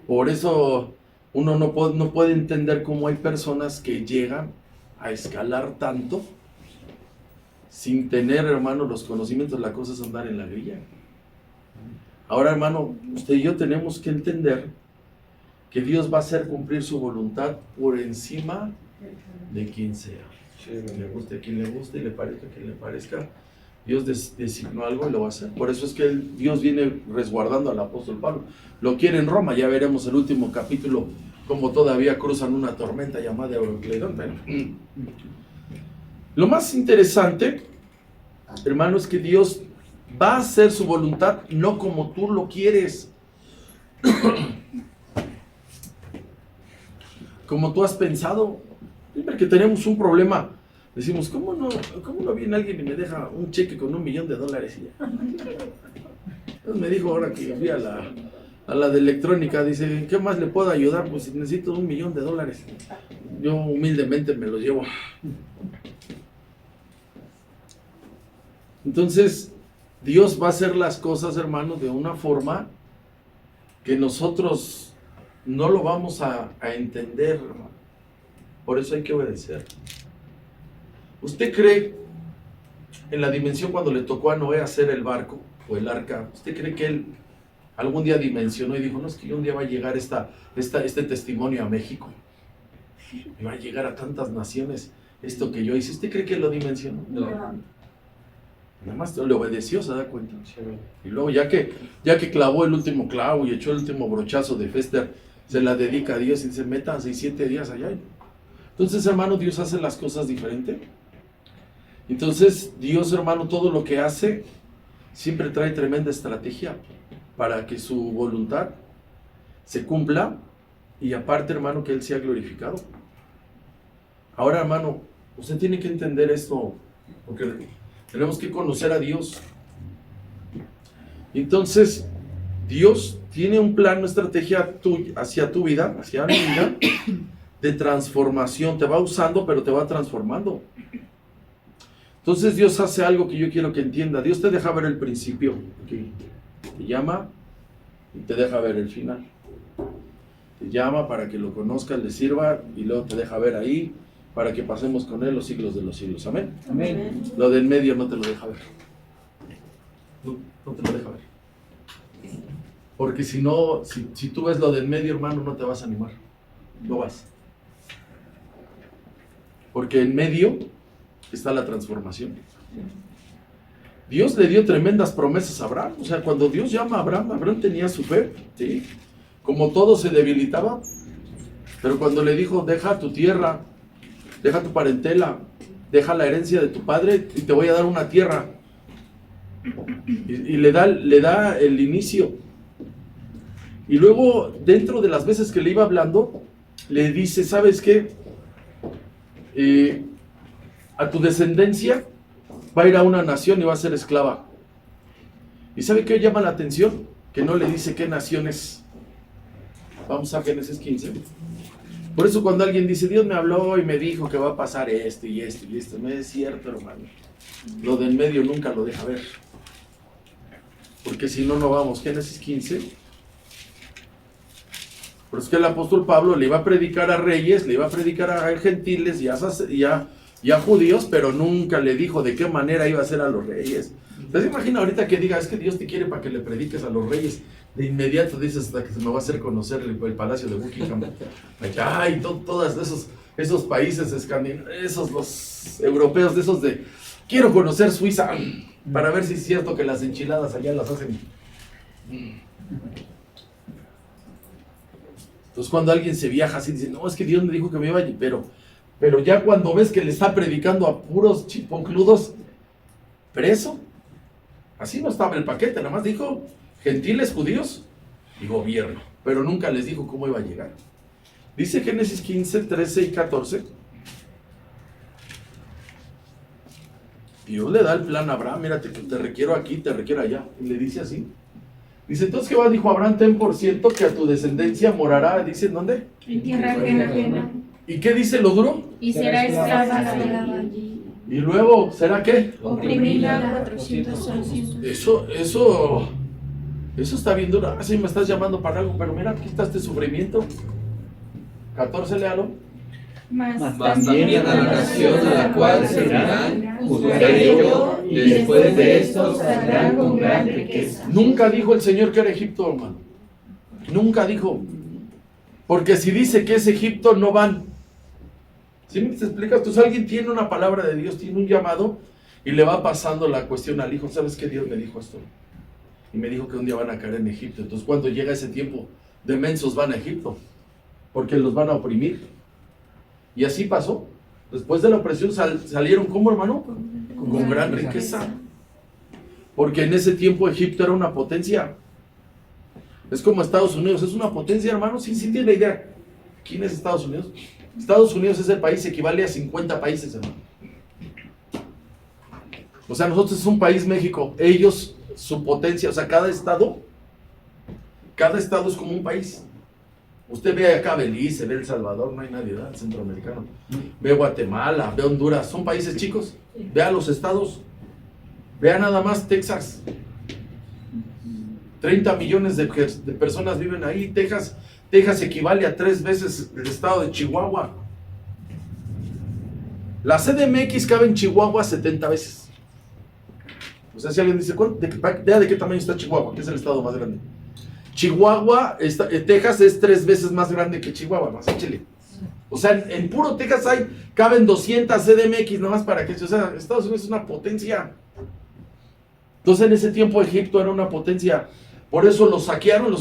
Por eso uno no puede entender cómo hay personas que llegan a escalar tanto sin tener, hermano, los conocimientos. La cosa es andar en la grilla. Ahora, hermano, usted y yo tenemos que entender que Dios va a hacer cumplir su voluntad por encima de quien sea. Le guste a quien le guste y le parezca a quien le parezca. Dios designó algo y lo va a hacer. Por eso es que Dios viene resguardando al apóstol Pablo. Lo quiere en Roma, ya veremos el último capítulo, como todavía cruzan una tormenta llamada Eurocleidón. Pero lo más interesante, hermano, es que Dios va a hacer su voluntad no como tú lo quieres, como tú has pensado. Siempre que tenemos un problema, decimos, ¿cómo no viene alguien y me deja un cheque con $1 millón? Y ya. Entonces me dijo ahora que fui a la de electrónica, dice, ¿en qué más le puedo ayudar? Pues necesito $1 millón. Yo humildemente me lo llevo. Entonces, Dios va a hacer las cosas, hermanos, de una forma que nosotros no lo vamos a entender, hermano. Por eso hay que obedecer. ¿Usted cree en la dimensión cuando le tocó a Noé hacer el barco o el arca? ¿Usted cree que él algún día dimensionó y dijo, no, es que un día va a llegar este testimonio a México? Y va a llegar a tantas naciones esto que yo hice. ¿Usted cree que lo dimensionó? No. Nada más le obedeció, ¿se da cuenta? Y luego ya que clavó el último clavo y echó el último brochazo de Fester, se la dedica a Dios y se meta 6-7 días allá. Entonces, hermano, Dios hace las cosas diferente. Entonces, Dios, hermano, todo lo que hace siempre trae tremenda estrategia para que su voluntad se cumpla y aparte, hermano, que Él sea glorificado. Ahora, hermano, usted tiene que entender esto, porque tenemos que conocer a Dios. Entonces, Dios tiene un plan, una estrategia hacia tu vida, hacia mi vida, de transformación. Te va usando, pero te va transformando. Entonces Dios hace algo que yo quiero que entienda. Dios te deja ver el principio, okay. Te llama y te deja ver el final. Te llama para que lo conozcas, le sirva, y luego te deja ver ahí para que pasemos con él los siglos de los siglos. Amén. Amén. Lo del medio no te lo deja ver. No te lo deja ver. Porque si no, si tú ves lo del medio, hermano, no te vas a animar. No vas. Porque en medio está la transformación. Dios le dio tremendas promesas a Abraham. O sea, cuando Dios llama a Abraham, Abraham tenía su fe, ¿sí? Como todo se debilitaba. Pero cuando le dijo, deja tu tierra, deja tu parentela, deja la herencia de tu padre y te voy a dar una tierra. Y le da el inicio. Y luego, dentro de las veces que le iba hablando, le dice, ¿sabes qué? A tu descendencia va a ir a una nación y va a ser esclava. ¿Y sabe qué llama la atención? Que no le dice qué nación es. Vamos a Génesis 15. Por eso cuando alguien dice, Dios me habló y me dijo que va a pasar esto y esto y esto, no es cierto, hermano. Lo del medio nunca lo deja ver. Porque si no, no vamos. Génesis 15. Por eso que el apóstol Pablo le iba a predicar a reyes, le iba a predicar a gentiles y a judíos, pero nunca le dijo de qué manera iba a ser a los reyes. Entonces imagina ahorita que diga, es que Dios te quiere para que le prediques a los reyes. De inmediato dices, hasta que se me va a hacer conocer el palacio de Buckingham. Ay, todos esos países escandinavos, esos los europeos, de esos de, quiero conocer Suiza, para ver si es cierto que las enchiladas allá las hacen. Entonces cuando alguien se viaja así, dice, no, es que Dios me dijo que me iba allí, pero ya cuando ves que le está predicando a puros chiponcludos, preso. Así no estaba el paquete, nada más dijo gentiles, judíos y gobierno, pero nunca les dijo cómo iba a llegar. Dice Génesis 15, 13 y 14. Dios le da el plan a Abraham, mira, te requiero aquí, te requiero allá. Y le dice así. Dice, entonces Jehová dijo a Abraham, ten por cierto que a tu descendencia morará, dice, ¿en dónde? En tierra ajena. ¿Y qué dice lo duro? Y será esclava allí. Y luego, ¿será qué? Oprimida 400 años. Eso está bien duro. Así me estás llamando para algo, pero mira, aquí está este sufrimiento. 14, léalo. Mas también a la nación a la cual servirán, juzgaré yo, y después de esto saldrán con gran riqueza. Nunca dijo el Señor que era Egipto, hermano. Nunca dijo. Porque si dice que es Egipto, no van. ¿Sí me explicas? Entonces alguien tiene una palabra de Dios, tiene un llamado, y le va pasando la cuestión al hijo. ¿Sabes qué? Dios me dijo esto. Y me dijo que un día van a caer en Egipto. Entonces cuando llega ese tiempo, de mensos van a Egipto. Porque los van a oprimir. Y así pasó. Después de la opresión salieron, ¿cómo, hermano? Con gran riqueza. Porque en ese tiempo Egipto era una potencia. Es como Estados Unidos, es una potencia, hermano. Sí tiene idea. ¿Quién es Estados Unidos? Estados Unidos es el país, equivale a 50 países, hermano. O sea, nosotros es un país, México. Ellos, su potencia, o sea, cada estado es como un país. Usted ve acá Belice, ve El Salvador, no hay nadie, ¿verdad? Centroamericano. Ve Guatemala, ve Honduras, son países chicos. Vea los estados. Vea nada más Texas. 30 millones de personas viven ahí. Texas equivale a 3 veces el estado de Chihuahua. La CDMX cabe en Chihuahua 70 veces. O sea, si alguien dice, vea de qué tamaño está Chihuahua, que es el estado más grande. Chihuahua, Texas es 3 veces más grande que Chihuahua, más échale. O sea, en puro Texas caben 200 CDMX, nomás para que, o sea, Estados Unidos es una potencia. Entonces en ese tiempo Egipto era una potencia, por eso lo saquearon.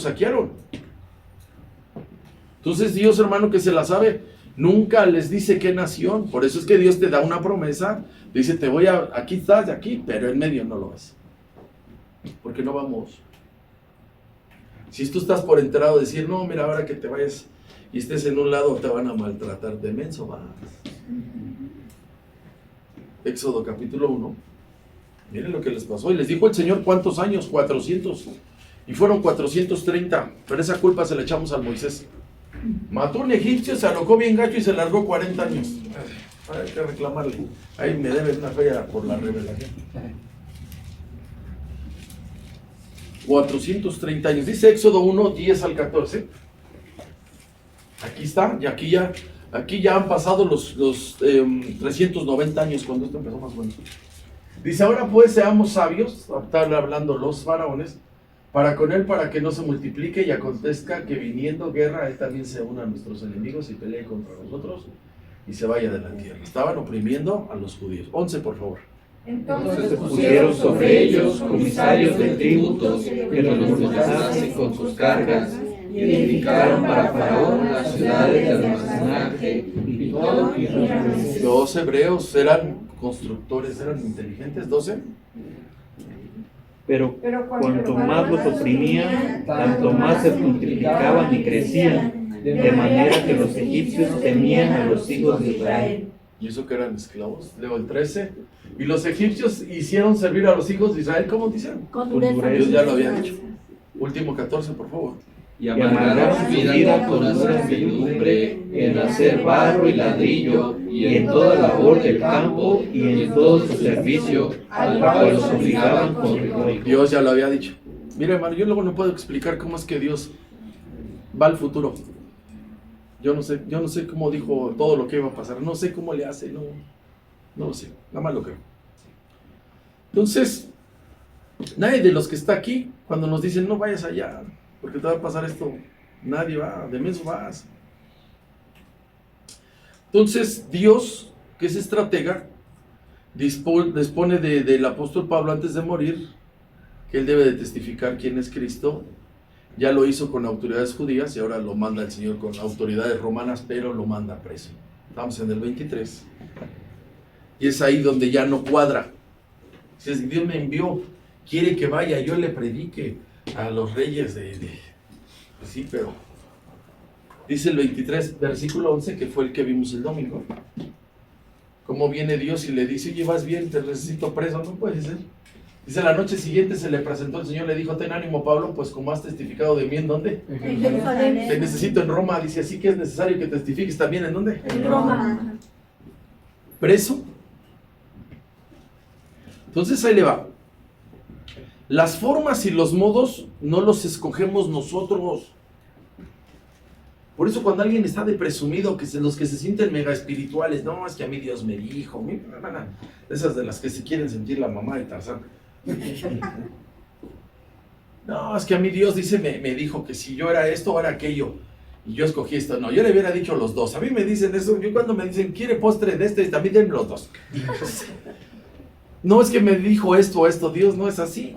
Entonces Dios, hermano, que se la sabe, nunca les dice qué nación, por eso es que Dios te da una promesa, dice, aquí estás, aquí, pero en medio no lo ves. Porque no vamos. Si tú estás por enterado, decir, no, mira, ahora que te vayas y estés en un lado te van a maltratar, de menso vas. Éxodo capítulo 1, Miren lo que les pasó. Y les dijo el Señor, ¿cuántos años? 400. Y fueron 430. Pero esa culpa se la echamos al Moisés. Mató a un egipcio, se alocó bien gacho y se largó 40 años. Hay que reclamarle. Ahí me deben una feria por la revelación. 430 años. Dice Éxodo 1, 10 al 14. Aquí está, y aquí ya han pasado los 390 años cuando esto empezó más o menos. Dice, ahora pues seamos sabios, están hablando los faraones, para con él, para que no se multiplique y acontezca que viniendo guerra, él también se una a nuestros enemigos y pelee contra nosotros y se vaya de la tierra. Estaban oprimiendo a los judíos. 11, por favor. Entonces pusieron sobre ellos comisarios de tributos que los multasen con sus cargas, y edificaron para Faraón las ciudades de almacenaje y todo Israel. Los hebreos eran constructores, eran inteligentes. 12. Pero cuanto más los oprimían, tanto más se multiplicaban y crecían, de manera que los egipcios temían a los hijos de Israel. Y eso que eran esclavos. Leo el 13. Y los egipcios hicieron servir a los hijos de Israel, ¿cómo dicen? Con dureza. Dios ya lo había dicho. Último 14, por favor. Y amargaron su vida con una servidumbre en hacer barro y ladrillo, y en toda labor del campo, y en todo su servicio, al cual los obligaban con rigor. Dios ya lo había dicho. Mira, hermano, yo luego no puedo explicar cómo es que Dios va al futuro. Yo no sé cómo dijo todo lo que iba a pasar. No sé cómo le hace, no lo sé. Nada más lo creo. Entonces, nadie de los que está aquí, cuando nos dicen no vayas allá, porque te va a pasar esto, nadie va, de menso vas. Entonces, Dios, que es estratega, dispone del apóstol Pablo antes de morir, que él debe de testificar quién es Cristo. Ya lo hizo con autoridades judías y ahora lo manda el Señor con autoridades romanas, pero lo manda preso. Estamos en el 23. Y es ahí donde ya no cuadra. Si Dios me envió, quiere que vaya, yo le predique a los reyes pues sí, pero dice el 23, versículo 11, que fue el que vimos el domingo. Cómo viene Dios y le dice, oye, vas bien, te necesito preso. No puede ser. Dice, la noche siguiente se le presentó el Señor, le dijo, ten ánimo, Pablo, pues como has testificado de mí, ¿en dónde? En Jerusalén. Te necesito en Roma. Dice, así que es necesario que testifiques también, ¿en dónde? En Roma. Preso. Entonces ahí le va. Las formas y los modos no los escogemos nosotros. Por eso cuando alguien está de presumido, los que se sienten mega espirituales, no, es que a mí Dios me dijo, esas de las que se quieren sentir la mamá de Tarzán. No, es que a mí Dios me dijo que si yo era esto o era aquello, y yo escogí esto. No, yo le hubiera dicho los dos. A mí me dicen eso, yo cuando me dicen, ¿quiere postre de este? También denme los dos. No es que me dijo esto o esto, Dios no es así.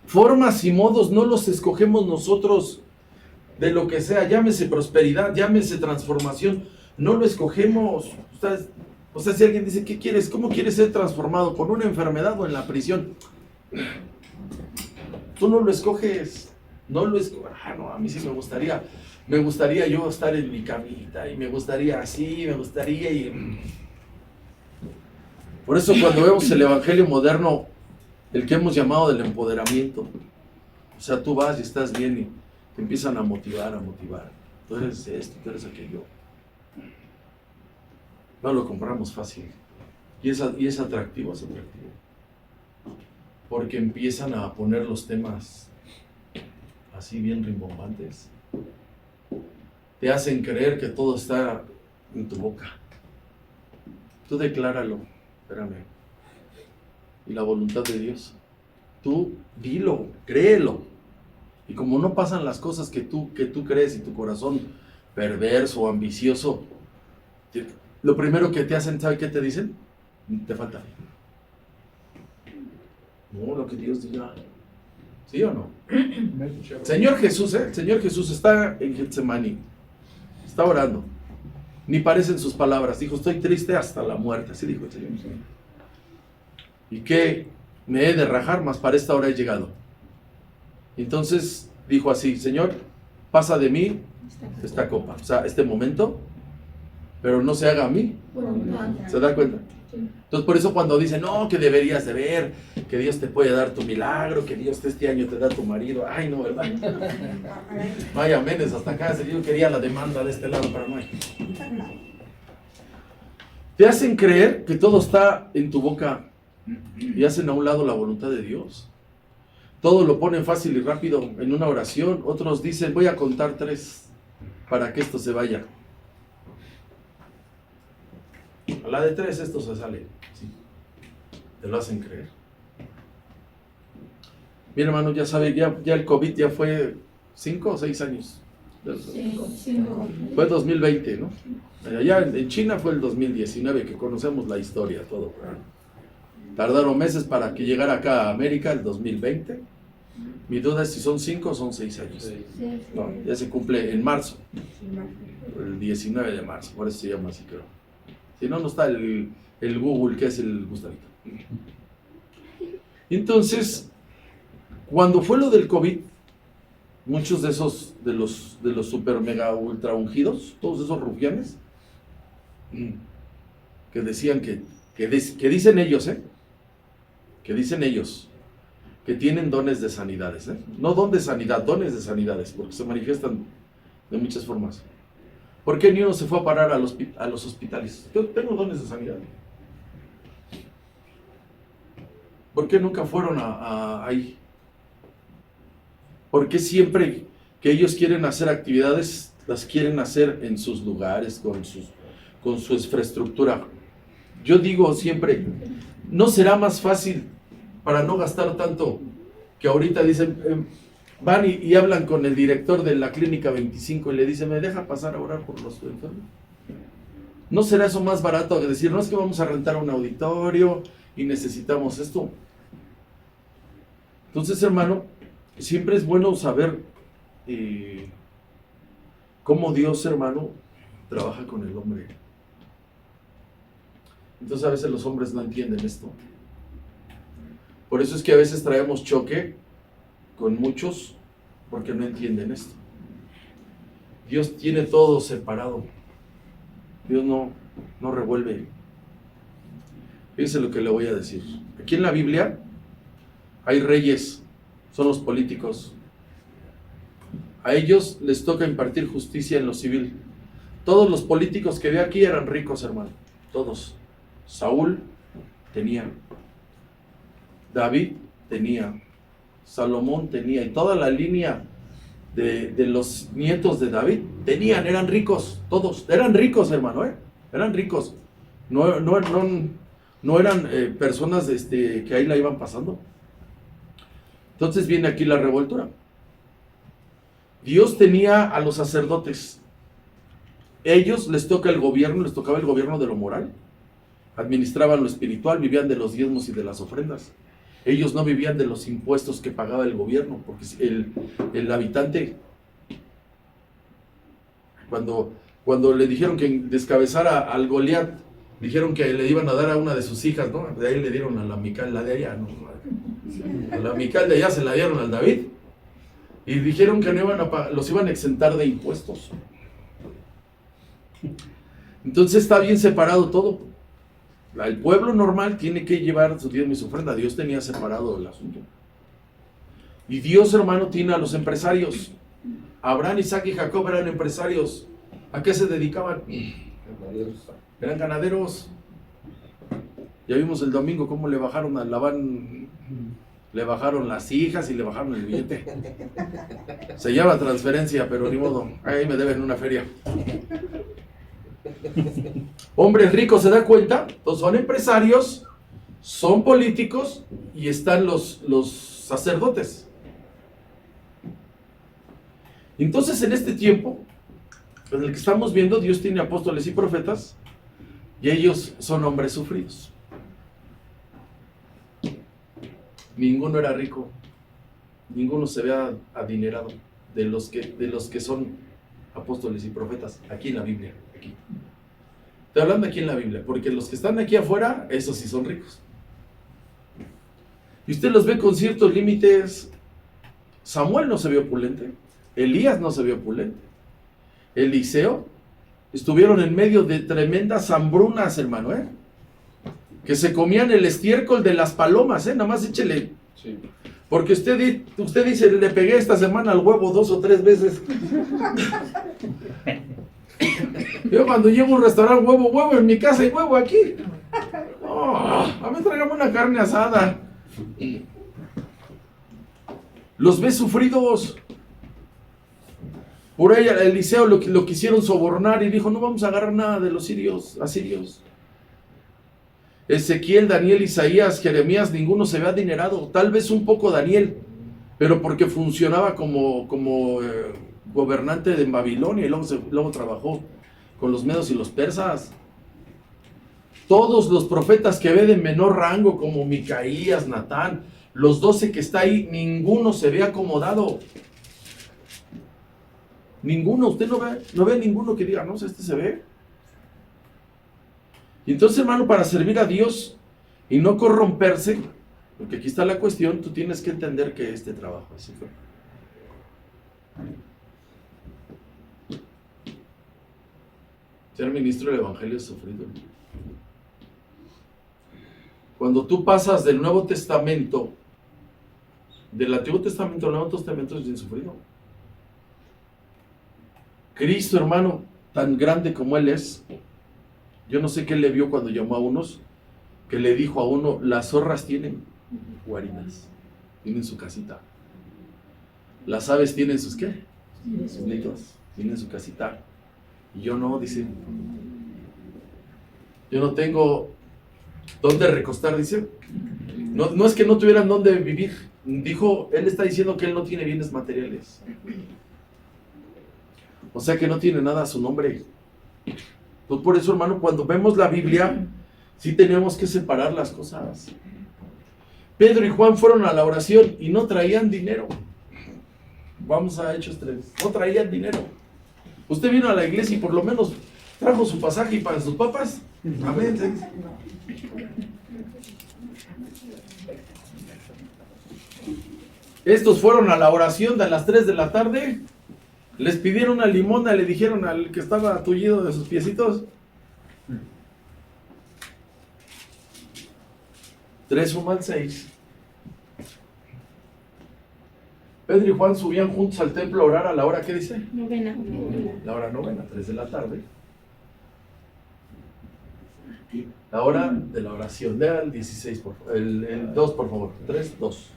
Formas y modos no los escogemos nosotros, de lo que sea, llámese prosperidad, llámese transformación, no lo escogemos. O sea, si alguien dice, ¿qué quieres? ¿Cómo quieres ser transformado? ¿Con una enfermedad o en la prisión? Tú no lo escoges. No lo escoges. No, a mí sí me gustaría yo estar en mi camita, y me gustaría así, me gustaría y... Por eso cuando vemos el evangelio moderno, el que hemos llamado del empoderamiento, o sea, tú vas y estás bien y te empiezan a motivar. Tú eres esto, tú eres aquello. No lo compramos fácil. Y es atractivo, porque empiezan a poner los temas así bien rimbombantes. Te hacen creer que todo está en tu boca. Tú decláralo, espérame. Y la voluntad de Dios. Tú dilo, créelo. Y como no pasan las cosas que tú crees y tu corazón perverso o ambicioso, lo primero que te hacen, ¿sabe qué te dicen? Te falta fe. No, lo que Dios diga. ¿Sí o no? Señor Jesús está en Getsemaní. Está orando. Ni parecen sus palabras. Dijo, estoy triste hasta la muerte. Así dijo el Señor. ¿Y qué? Me he de rajar, mas para esta hora he llegado. Entonces dijo así, Señor, pasa de mí esta copa, o sea, este momento, pero no se haga a mí. ¿Se da cuenta? Entonces por eso cuando dicen, no, que deberías de ver, que Dios te puede dar tu milagro, que Dios este año te da tu marido, ay no, ¿verdad? Vaya menes hasta acá, yo quería la demanda de este lado, pero no hay. Te hacen creer que todo está en tu boca y hacen a un lado la voluntad de Dios. Todo lo ponen fácil y rápido en una oración. Otros dicen, voy a contar 3 para que esto se vaya. A la de 3 esto se sale. Sí. Te lo hacen creer. Mi hermano ya sabe, ya el COVID ya fue 5 o 6 años. Fue 2020, ¿no? Allá en China fue el 2019, que conocemos la historia, todo. Tardaron meses para que llegara acá a América el 2020. Mi duda es si son 5 o son 6 años. No, ya se cumple en marzo, el 19 de marzo, por eso se llama así, creo. Si no, no está el Google, que es el Gustavito. Entonces, cuando fue lo del COVID, muchos de esos, de los super mega ultra ungidos, todos esos rufianes, que decían que dicen ellos, que dicen ellos, que tienen dones de sanidades, no don de sanidad, dones de sanidades, porque se manifiestan de muchas formas. ¿Por qué ni uno se fue a parar a los hospitales? Yo tengo dones de sanidad. ¿Por qué nunca fueron ahí? ¿Por qué siempre que ellos quieren hacer actividades, las quieren hacer en sus lugares, con su infraestructura? Yo digo siempre, ¿no será más fácil para no gastar tanto que ahorita dicen, van y hablan con el director de la clínica 25 y le dicen, ¿me deja pasar a orar por los enfermos? ¿No será eso más barato que decir, no es que vamos a rentar un auditorio y necesitamos esto? Entonces, hermano, siempre es bueno saber cómo Dios, hermano, trabaja con el hombre. Entonces a veces los hombres no entienden esto. Por eso es que a veces traemos choque con muchos, porque no entienden esto. Dios tiene todo separado. Dios no revuelve. Fíjense lo que le voy a decir. Aquí en la Biblia hay reyes, son los políticos. A ellos les toca impartir justicia en lo civil. Todos los políticos que ve aquí eran ricos, hermano. Todos. Saúl tenía. David tenía. Salomón tenía. Y toda la línea de los nietos de David tenían, eran ricos. Todos. Eran ricos, hermano, Eran ricos. No eran personas que ahí la iban pasando. Entonces viene aquí la revoltura. Dios tenía a los sacerdotes. Ellos les toca el gobierno, les tocaba el gobierno de lo moral. Administraban lo espiritual, vivían de los diezmos y de las ofrendas. Ellos no vivían de los impuestos que pagaba el gobierno, porque el habitante, cuando le dijeron que descabezara al Goliat, dijeron que le iban a dar a una de sus hijas, ¿no? De ahí le dieron a la Mical, la de allá, ¿no? A la Mical de allá se la dieron al David. Y dijeron que no los iban a exentar de impuestos. Entonces está bien separado todo. El pueblo normal tiene que llevar su diezmo y su ofrenda. Dios tenía separado el asunto. Y Dios, hermano, tiene a los empresarios. Abraham, Isaac y Jacob eran empresarios. ¿A qué se dedicaban? Eran ganaderos. Ya vimos el domingo cómo le bajaron a Labán, le bajaron las hijas y le bajaron el billete. Se llama transferencia, pero ni modo. Ahí me deben una feria. Hombres ricos, ¿se da cuenta? Entonces son empresarios, son políticos y están los sacerdotes. Entonces en este tiempo en el que estamos viendo, Dios tiene apóstoles y profetas y ellos son hombres sufridos. Ninguno era rico, ninguno se vea adinerado de los que son apóstoles y profetas aquí en la Biblia. Aquí. Estoy hablando aquí en la Biblia, porque los que están aquí afuera, esos sí son ricos. Y usted los ve con ciertos límites. Samuel no se vio opulente, Elías no se vio opulente, Eliseo estuvieron en medio de tremendas hambrunas, hermano, que se comían el estiércol de las palomas, nada más échele. Sí. Porque usted dice, le pegué esta semana al huevo 2 o 3 veces. Yo cuando llego a un restaurante, huevo en mi casa y huevo aquí. Oh, a mí tráigame una carne asada. Los ves sufridos. Por ahí Eliseo lo quisieron sobornar y dijo, no vamos a agarrar nada de los asirios. Ezequiel, Daniel, Isaías, Jeremías, ninguno se ve adinerado. Tal vez un poco Daniel, pero porque funcionaba como gobernante de Babilonia y luego trabajó con los medos y los persas. Todos los profetas que ve de menor rango, como Micaías, Natán, los 12 que está ahí, ninguno se ve acomodado. Ninguno, usted no ve ninguno que diga, no, este se ve. Y entonces, hermano, para servir a Dios y no corromperse, porque aquí está la cuestión, tú tienes que entender que este trabajo así fue. Ser ministro del Evangelio es sufrido. Cuando tú pasas del Nuevo Testamento, del Antiguo Testamento al Nuevo Testamento, es bien sufrido. Cristo, hermano, tan grande como Él es, yo no sé qué le vio cuando llamó a unos, que le dijo a uno, las zorras tienen guaridas, tienen su casita. Las aves tienen sus ¿qué? Sus nidos, tienen su casita. Y yo no, dice. Yo no tengo dónde recostar, dice. No es que no tuvieran dónde vivir. Dijo, él está diciendo que él no tiene bienes materiales. O sea que no tiene nada a su nombre. Pues por eso, hermano, cuando vemos la Biblia, sí tenemos que separar las cosas. Pedro y Juan fueron a la oración y no traían dinero. Vamos a Hechos 3. No traían dinero. Usted vino a la iglesia y por lo menos trajo su pasaje y para sus papas. Amén. Estos fueron a la oración de las 3 de la tarde. Les pidieron una limona, le dijeron al que estaba tullido de sus piecitos. 3 suman 6. Pedro y Juan subían juntos al templo a orar a la hora, ¿qué dice? Novena. La hora novena, 3 de la tarde. La hora de la oración. Lea el 16, por favor. El 2, por favor. 3, 2.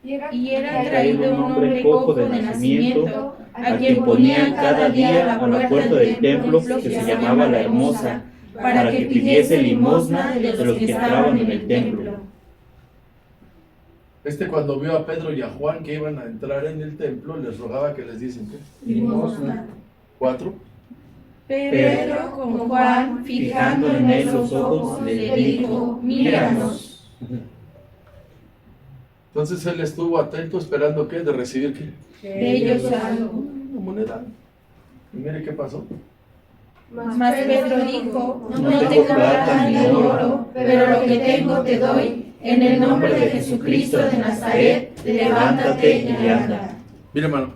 Y era traído un hombre cojo de nacimiento, a quien ponían cada día a la puerta del templo, que se llamaba La Hermosa, para que pidiese limosna de los que estaban en el templo. Cuando vio a Pedro y a Juan que iban a entrar en el templo, les rogaba que les diesen ¿qué? Limosna. 4. Pedro con Juan, fijando en él los ojos, le dijo, míranos. Entonces él estuvo atento esperando ¿qué? De recibir ¿qué? De ellos algo. Una moneda. Y mire qué pasó. Mas Pedro dijo, no tengo plata ni oro, pero lo que tengo te doy. En el nombre de Jesucristo de Nazaret, levántate y anda. Mire, hermano,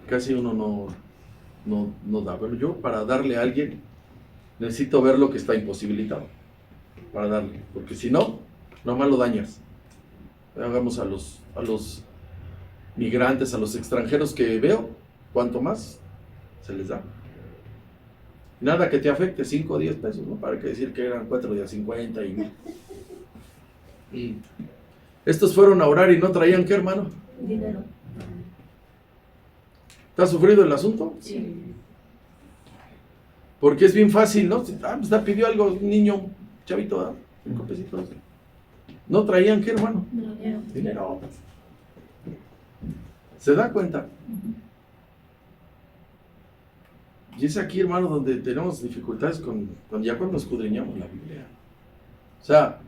casi uno no da, pero yo para darle a alguien necesito ver lo que está imposibilitado para darle, porque si no, nomás lo dañas. Hagamos a los migrantes, a los extranjeros que veo, cuanto más se les da. Nada que te afecte, 5 o 10 pesos, ¿no? Para que decir que eran 4 días 50 y estos fueron a orar y no traían ¿qué, hermano? Dinero. ¿Está sufrido el asunto? Sí. Porque es bien fácil, ¿no? Pues pidió algo, un niño, chavito, ¿verdad? 5 pesitos. ¿No traían qué, hermano? Dinero. ¿Se da cuenta? Y es aquí, hermano, donde tenemos dificultades ya cuando escudriñamos la Biblia. O sea,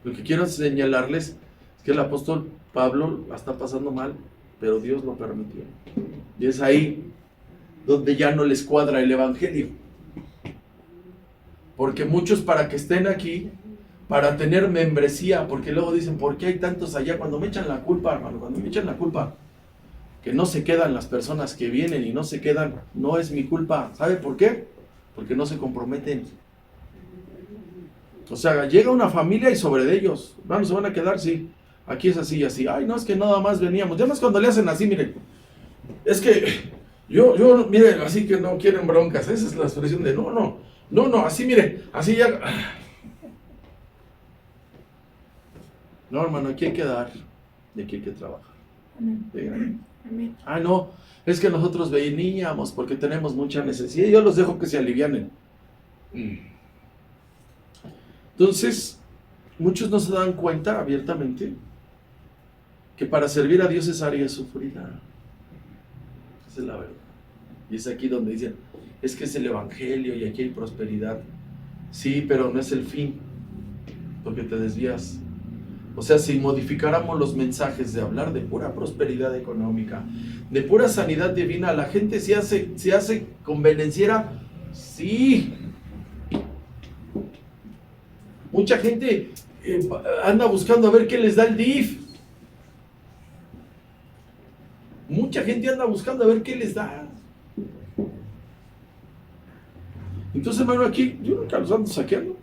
lo que quiero señalarles es que el apóstol Pablo la está pasando mal, pero Dios lo permitió. Y es ahí donde ya no les cuadra el evangelio. Porque muchos para que estén aquí, para tener membresía, porque luego dicen, ¿por qué hay tantos allá? Cuando me echan la culpa, hermano, cuando me echan la culpa, que no se quedan las personas que vienen y no se quedan, no es mi culpa. ¿Sabe por qué? Porque no se comprometen. O sea, llega una familia y sobre de ellos, hermano, ¿se van a quedar? Sí. Aquí es así y así. Ay, no, es que nada más veníamos. Ya más cuando le hacen así, miren. Es que yo, miren, así que no quieren broncas. Esa es la expresión de no, así, mire, así ya. No, hermano, aquí hay que dar y aquí hay que trabajar. Amén. Amén. Ah, no, es que nosotros veníamos porque tenemos mucha necesidad. Yo los dejo que se alivianen. Entonces, muchos no se dan cuenta abiertamente que para servir a Dios es área sufrida. Esa es la verdad. Y es aquí donde dicen, es que es el evangelio y aquí hay prosperidad. Sí, pero no es el fin, porque te desvías. O sea, si modificáramos los mensajes de hablar de pura prosperidad económica, de pura sanidad divina, la gente se hace convenenciera. Sí. Mucha gente anda buscando a ver qué les da el DIF. Mucha gente anda buscando a ver qué les da. Entonces, hermano, aquí yo nunca los ando saqueando.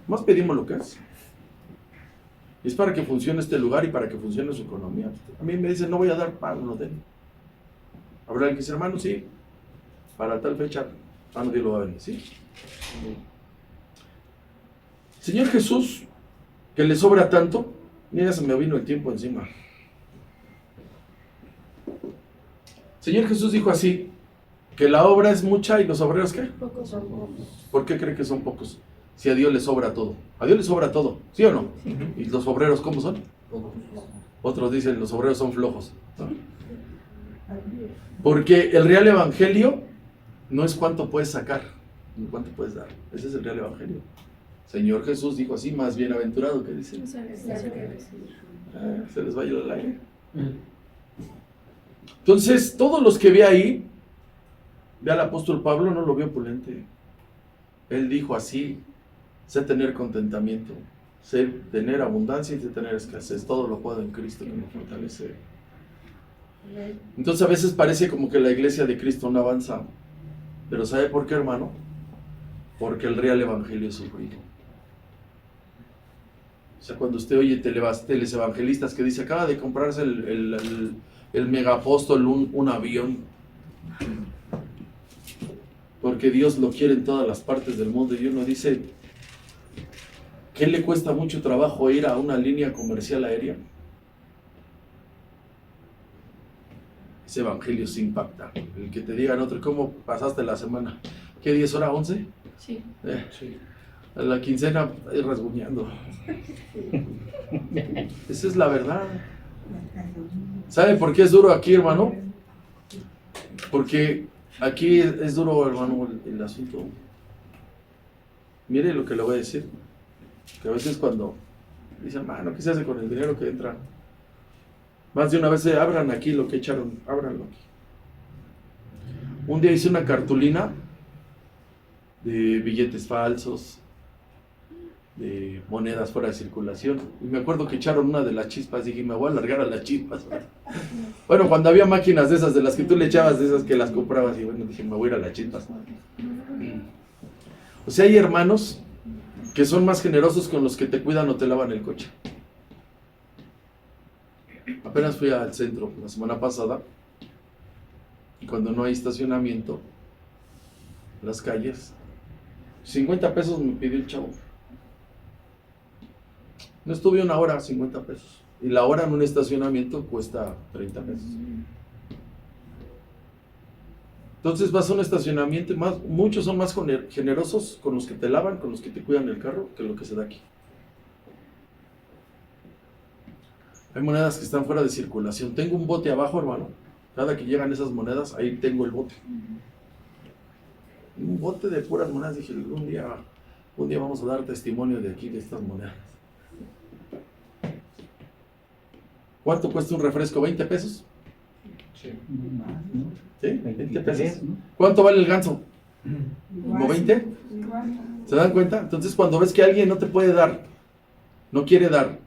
Más pedimos lo que es. Es para que funcione este lugar y para que funcione su economía. A mí me dicen, no voy a dar pan, no den. Habrá alguien que dice, hermano, sí, para tal fecha, Dios lo va a bendecir. Señor Jesús, que le sobra tanto, mira, se me vino el tiempo encima. Señor Jesús dijo así, que la obra es mucha y los obreros, ¿qué? Pocos son pocos. ¿Por qué cree que son pocos? Si a Dios le sobra todo. A Dios le sobra todo, ¿sí o no? Sí. ¿Y los obreros cómo son? Otros dicen, los obreros son flojos, ¿no? Porque el real evangelio no es cuánto puedes sacar, ni cuánto puedes dar. Ese es el real evangelio. Señor Jesús dijo así, más bienaventurado, ¿qué dice? Se les va a ir al aire. Entonces, todos los que ve ahí, ve al apóstol Pablo, no lo vio opulente. Él dijo así, sé tener contentamiento, sé tener abundancia y sé tener escasez. Todo lo puedo en Cristo que me fortalece. Entonces a veces parece como que la iglesia de Cristo no avanza. Pero ¿sabe por qué, hermano? Porque el real evangelio es sufrido. O sea, cuando usted oye teles evangelistas que dice, acaba de comprarse el megapóstol un avión, porque Dios lo quiere en todas las partes del mundo, y uno dice, ¿qué le cuesta mucho trabajo ir a una línea comercial aérea? Ese evangelio se impacta. El que te digan otro, ¿cómo pasaste la semana? ¿Qué 10 horas? ¿11? Sí. A la quincena ahí rasguñando. Esa es la verdad. ¿Sabe por qué es duro aquí, hermano? Porque aquí es duro, hermano, el asunto. Mire lo que le voy a decir. Que a veces cuando dicen, hermano, ¿qué se hace con el dinero que entra? Más de una vez abran aquí lo que echaron, ábranlo aquí. Un día hice una cartulina de billetes falsos, de monedas fuera de circulación. Y me acuerdo que echaron una de las chispas. Dije, me voy a alargar a las chispas. Bueno, cuando había máquinas de esas, de las que tú le echabas, de esas que las comprabas. Y bueno, dije, me voy a ir a las chispas. O sea, hay hermanos que son más generosos con los que te cuidan o te lavan el coche. Apenas fui al centro la semana pasada. Y cuando no hay estacionamiento, en las calles, 50 pesos me pidió el chavo. No estuve una hora, 50 pesos. Y la hora en un estacionamiento cuesta 30 pesos. Entonces vas a un estacionamiento y muchos son más generosos con los que te lavan, con los que te cuidan el carro, que lo que se da aquí. Hay monedas que están fuera de circulación. Tengo un bote abajo, hermano. Cada que llegan esas monedas, ahí tengo el bote. Un bote de puras monedas. Dije, un día vamos a dar testimonio de aquí, de estas monedas. ¿Cuánto cuesta un refresco? ¿20 pesos? Sí. ¿Sí? 20 pesos. ¿Cuánto vale el ganso? ¿Como 20? ¿Se dan cuenta? Entonces cuando ves que alguien no te puede dar, no quiere dar,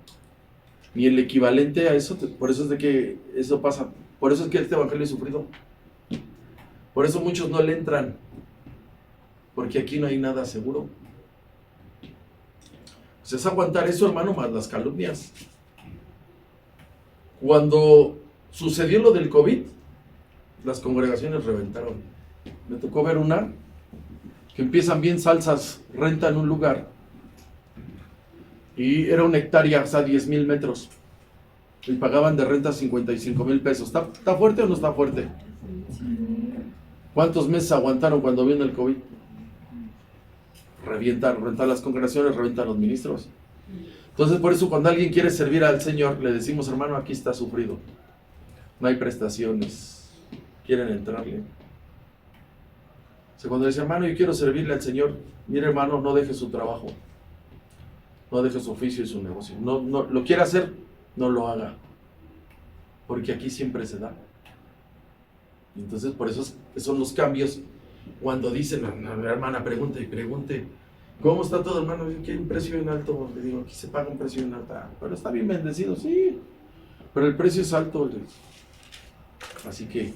ni el equivalente a eso, por eso es de que eso pasa. Por eso es que este evangelio es sufrido. Por eso muchos no le entran. Porque aquí no hay nada seguro. Pues es aguantar eso, hermano, más las calumnias. Cuando sucedió lo del COVID, las congregaciones reventaron. Me tocó ver una que empiezan bien salsas, rentan un lugar y era una hectárea, o sea, 10,000 metros y pagaban de renta 55,000 pesos. ¿Está fuerte o no está fuerte? ¿Cuántos meses aguantaron cuando vino el COVID? Reventan las congregaciones, reventan los ministros. Entonces, por eso cuando alguien quiere servir al Señor, le decimos, hermano, aquí está sufrido. No hay prestaciones. ¿Quieren entrarle? O sea, cuando dice, hermano, yo quiero servirle al Señor, mire, hermano, no deje su trabajo. No deje su oficio y su negocio. No, lo quiere hacer, no lo haga. Porque aquí siempre se da. Entonces, por eso son los cambios. Cuando dicen, la hermana, pregunte, ¿cómo está todo, hermano? ¿Quiere un precio en alto? Le digo, aquí se paga un precio en alto. Pero está bien bendecido, sí. Pero el precio es alto. Así que,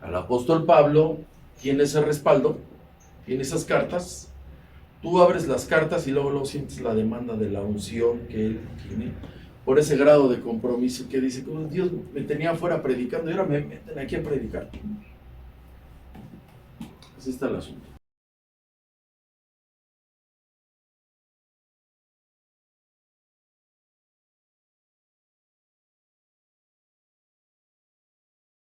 al apóstol Pablo tiene ese respaldo, tiene esas cartas. Tú abres las cartas y luego sientes la demanda de la unción que él tiene. Por ese grado de compromiso que dice, oh, Dios me tenía afuera predicando y ahora me meten aquí a predicar. Así está el asunto.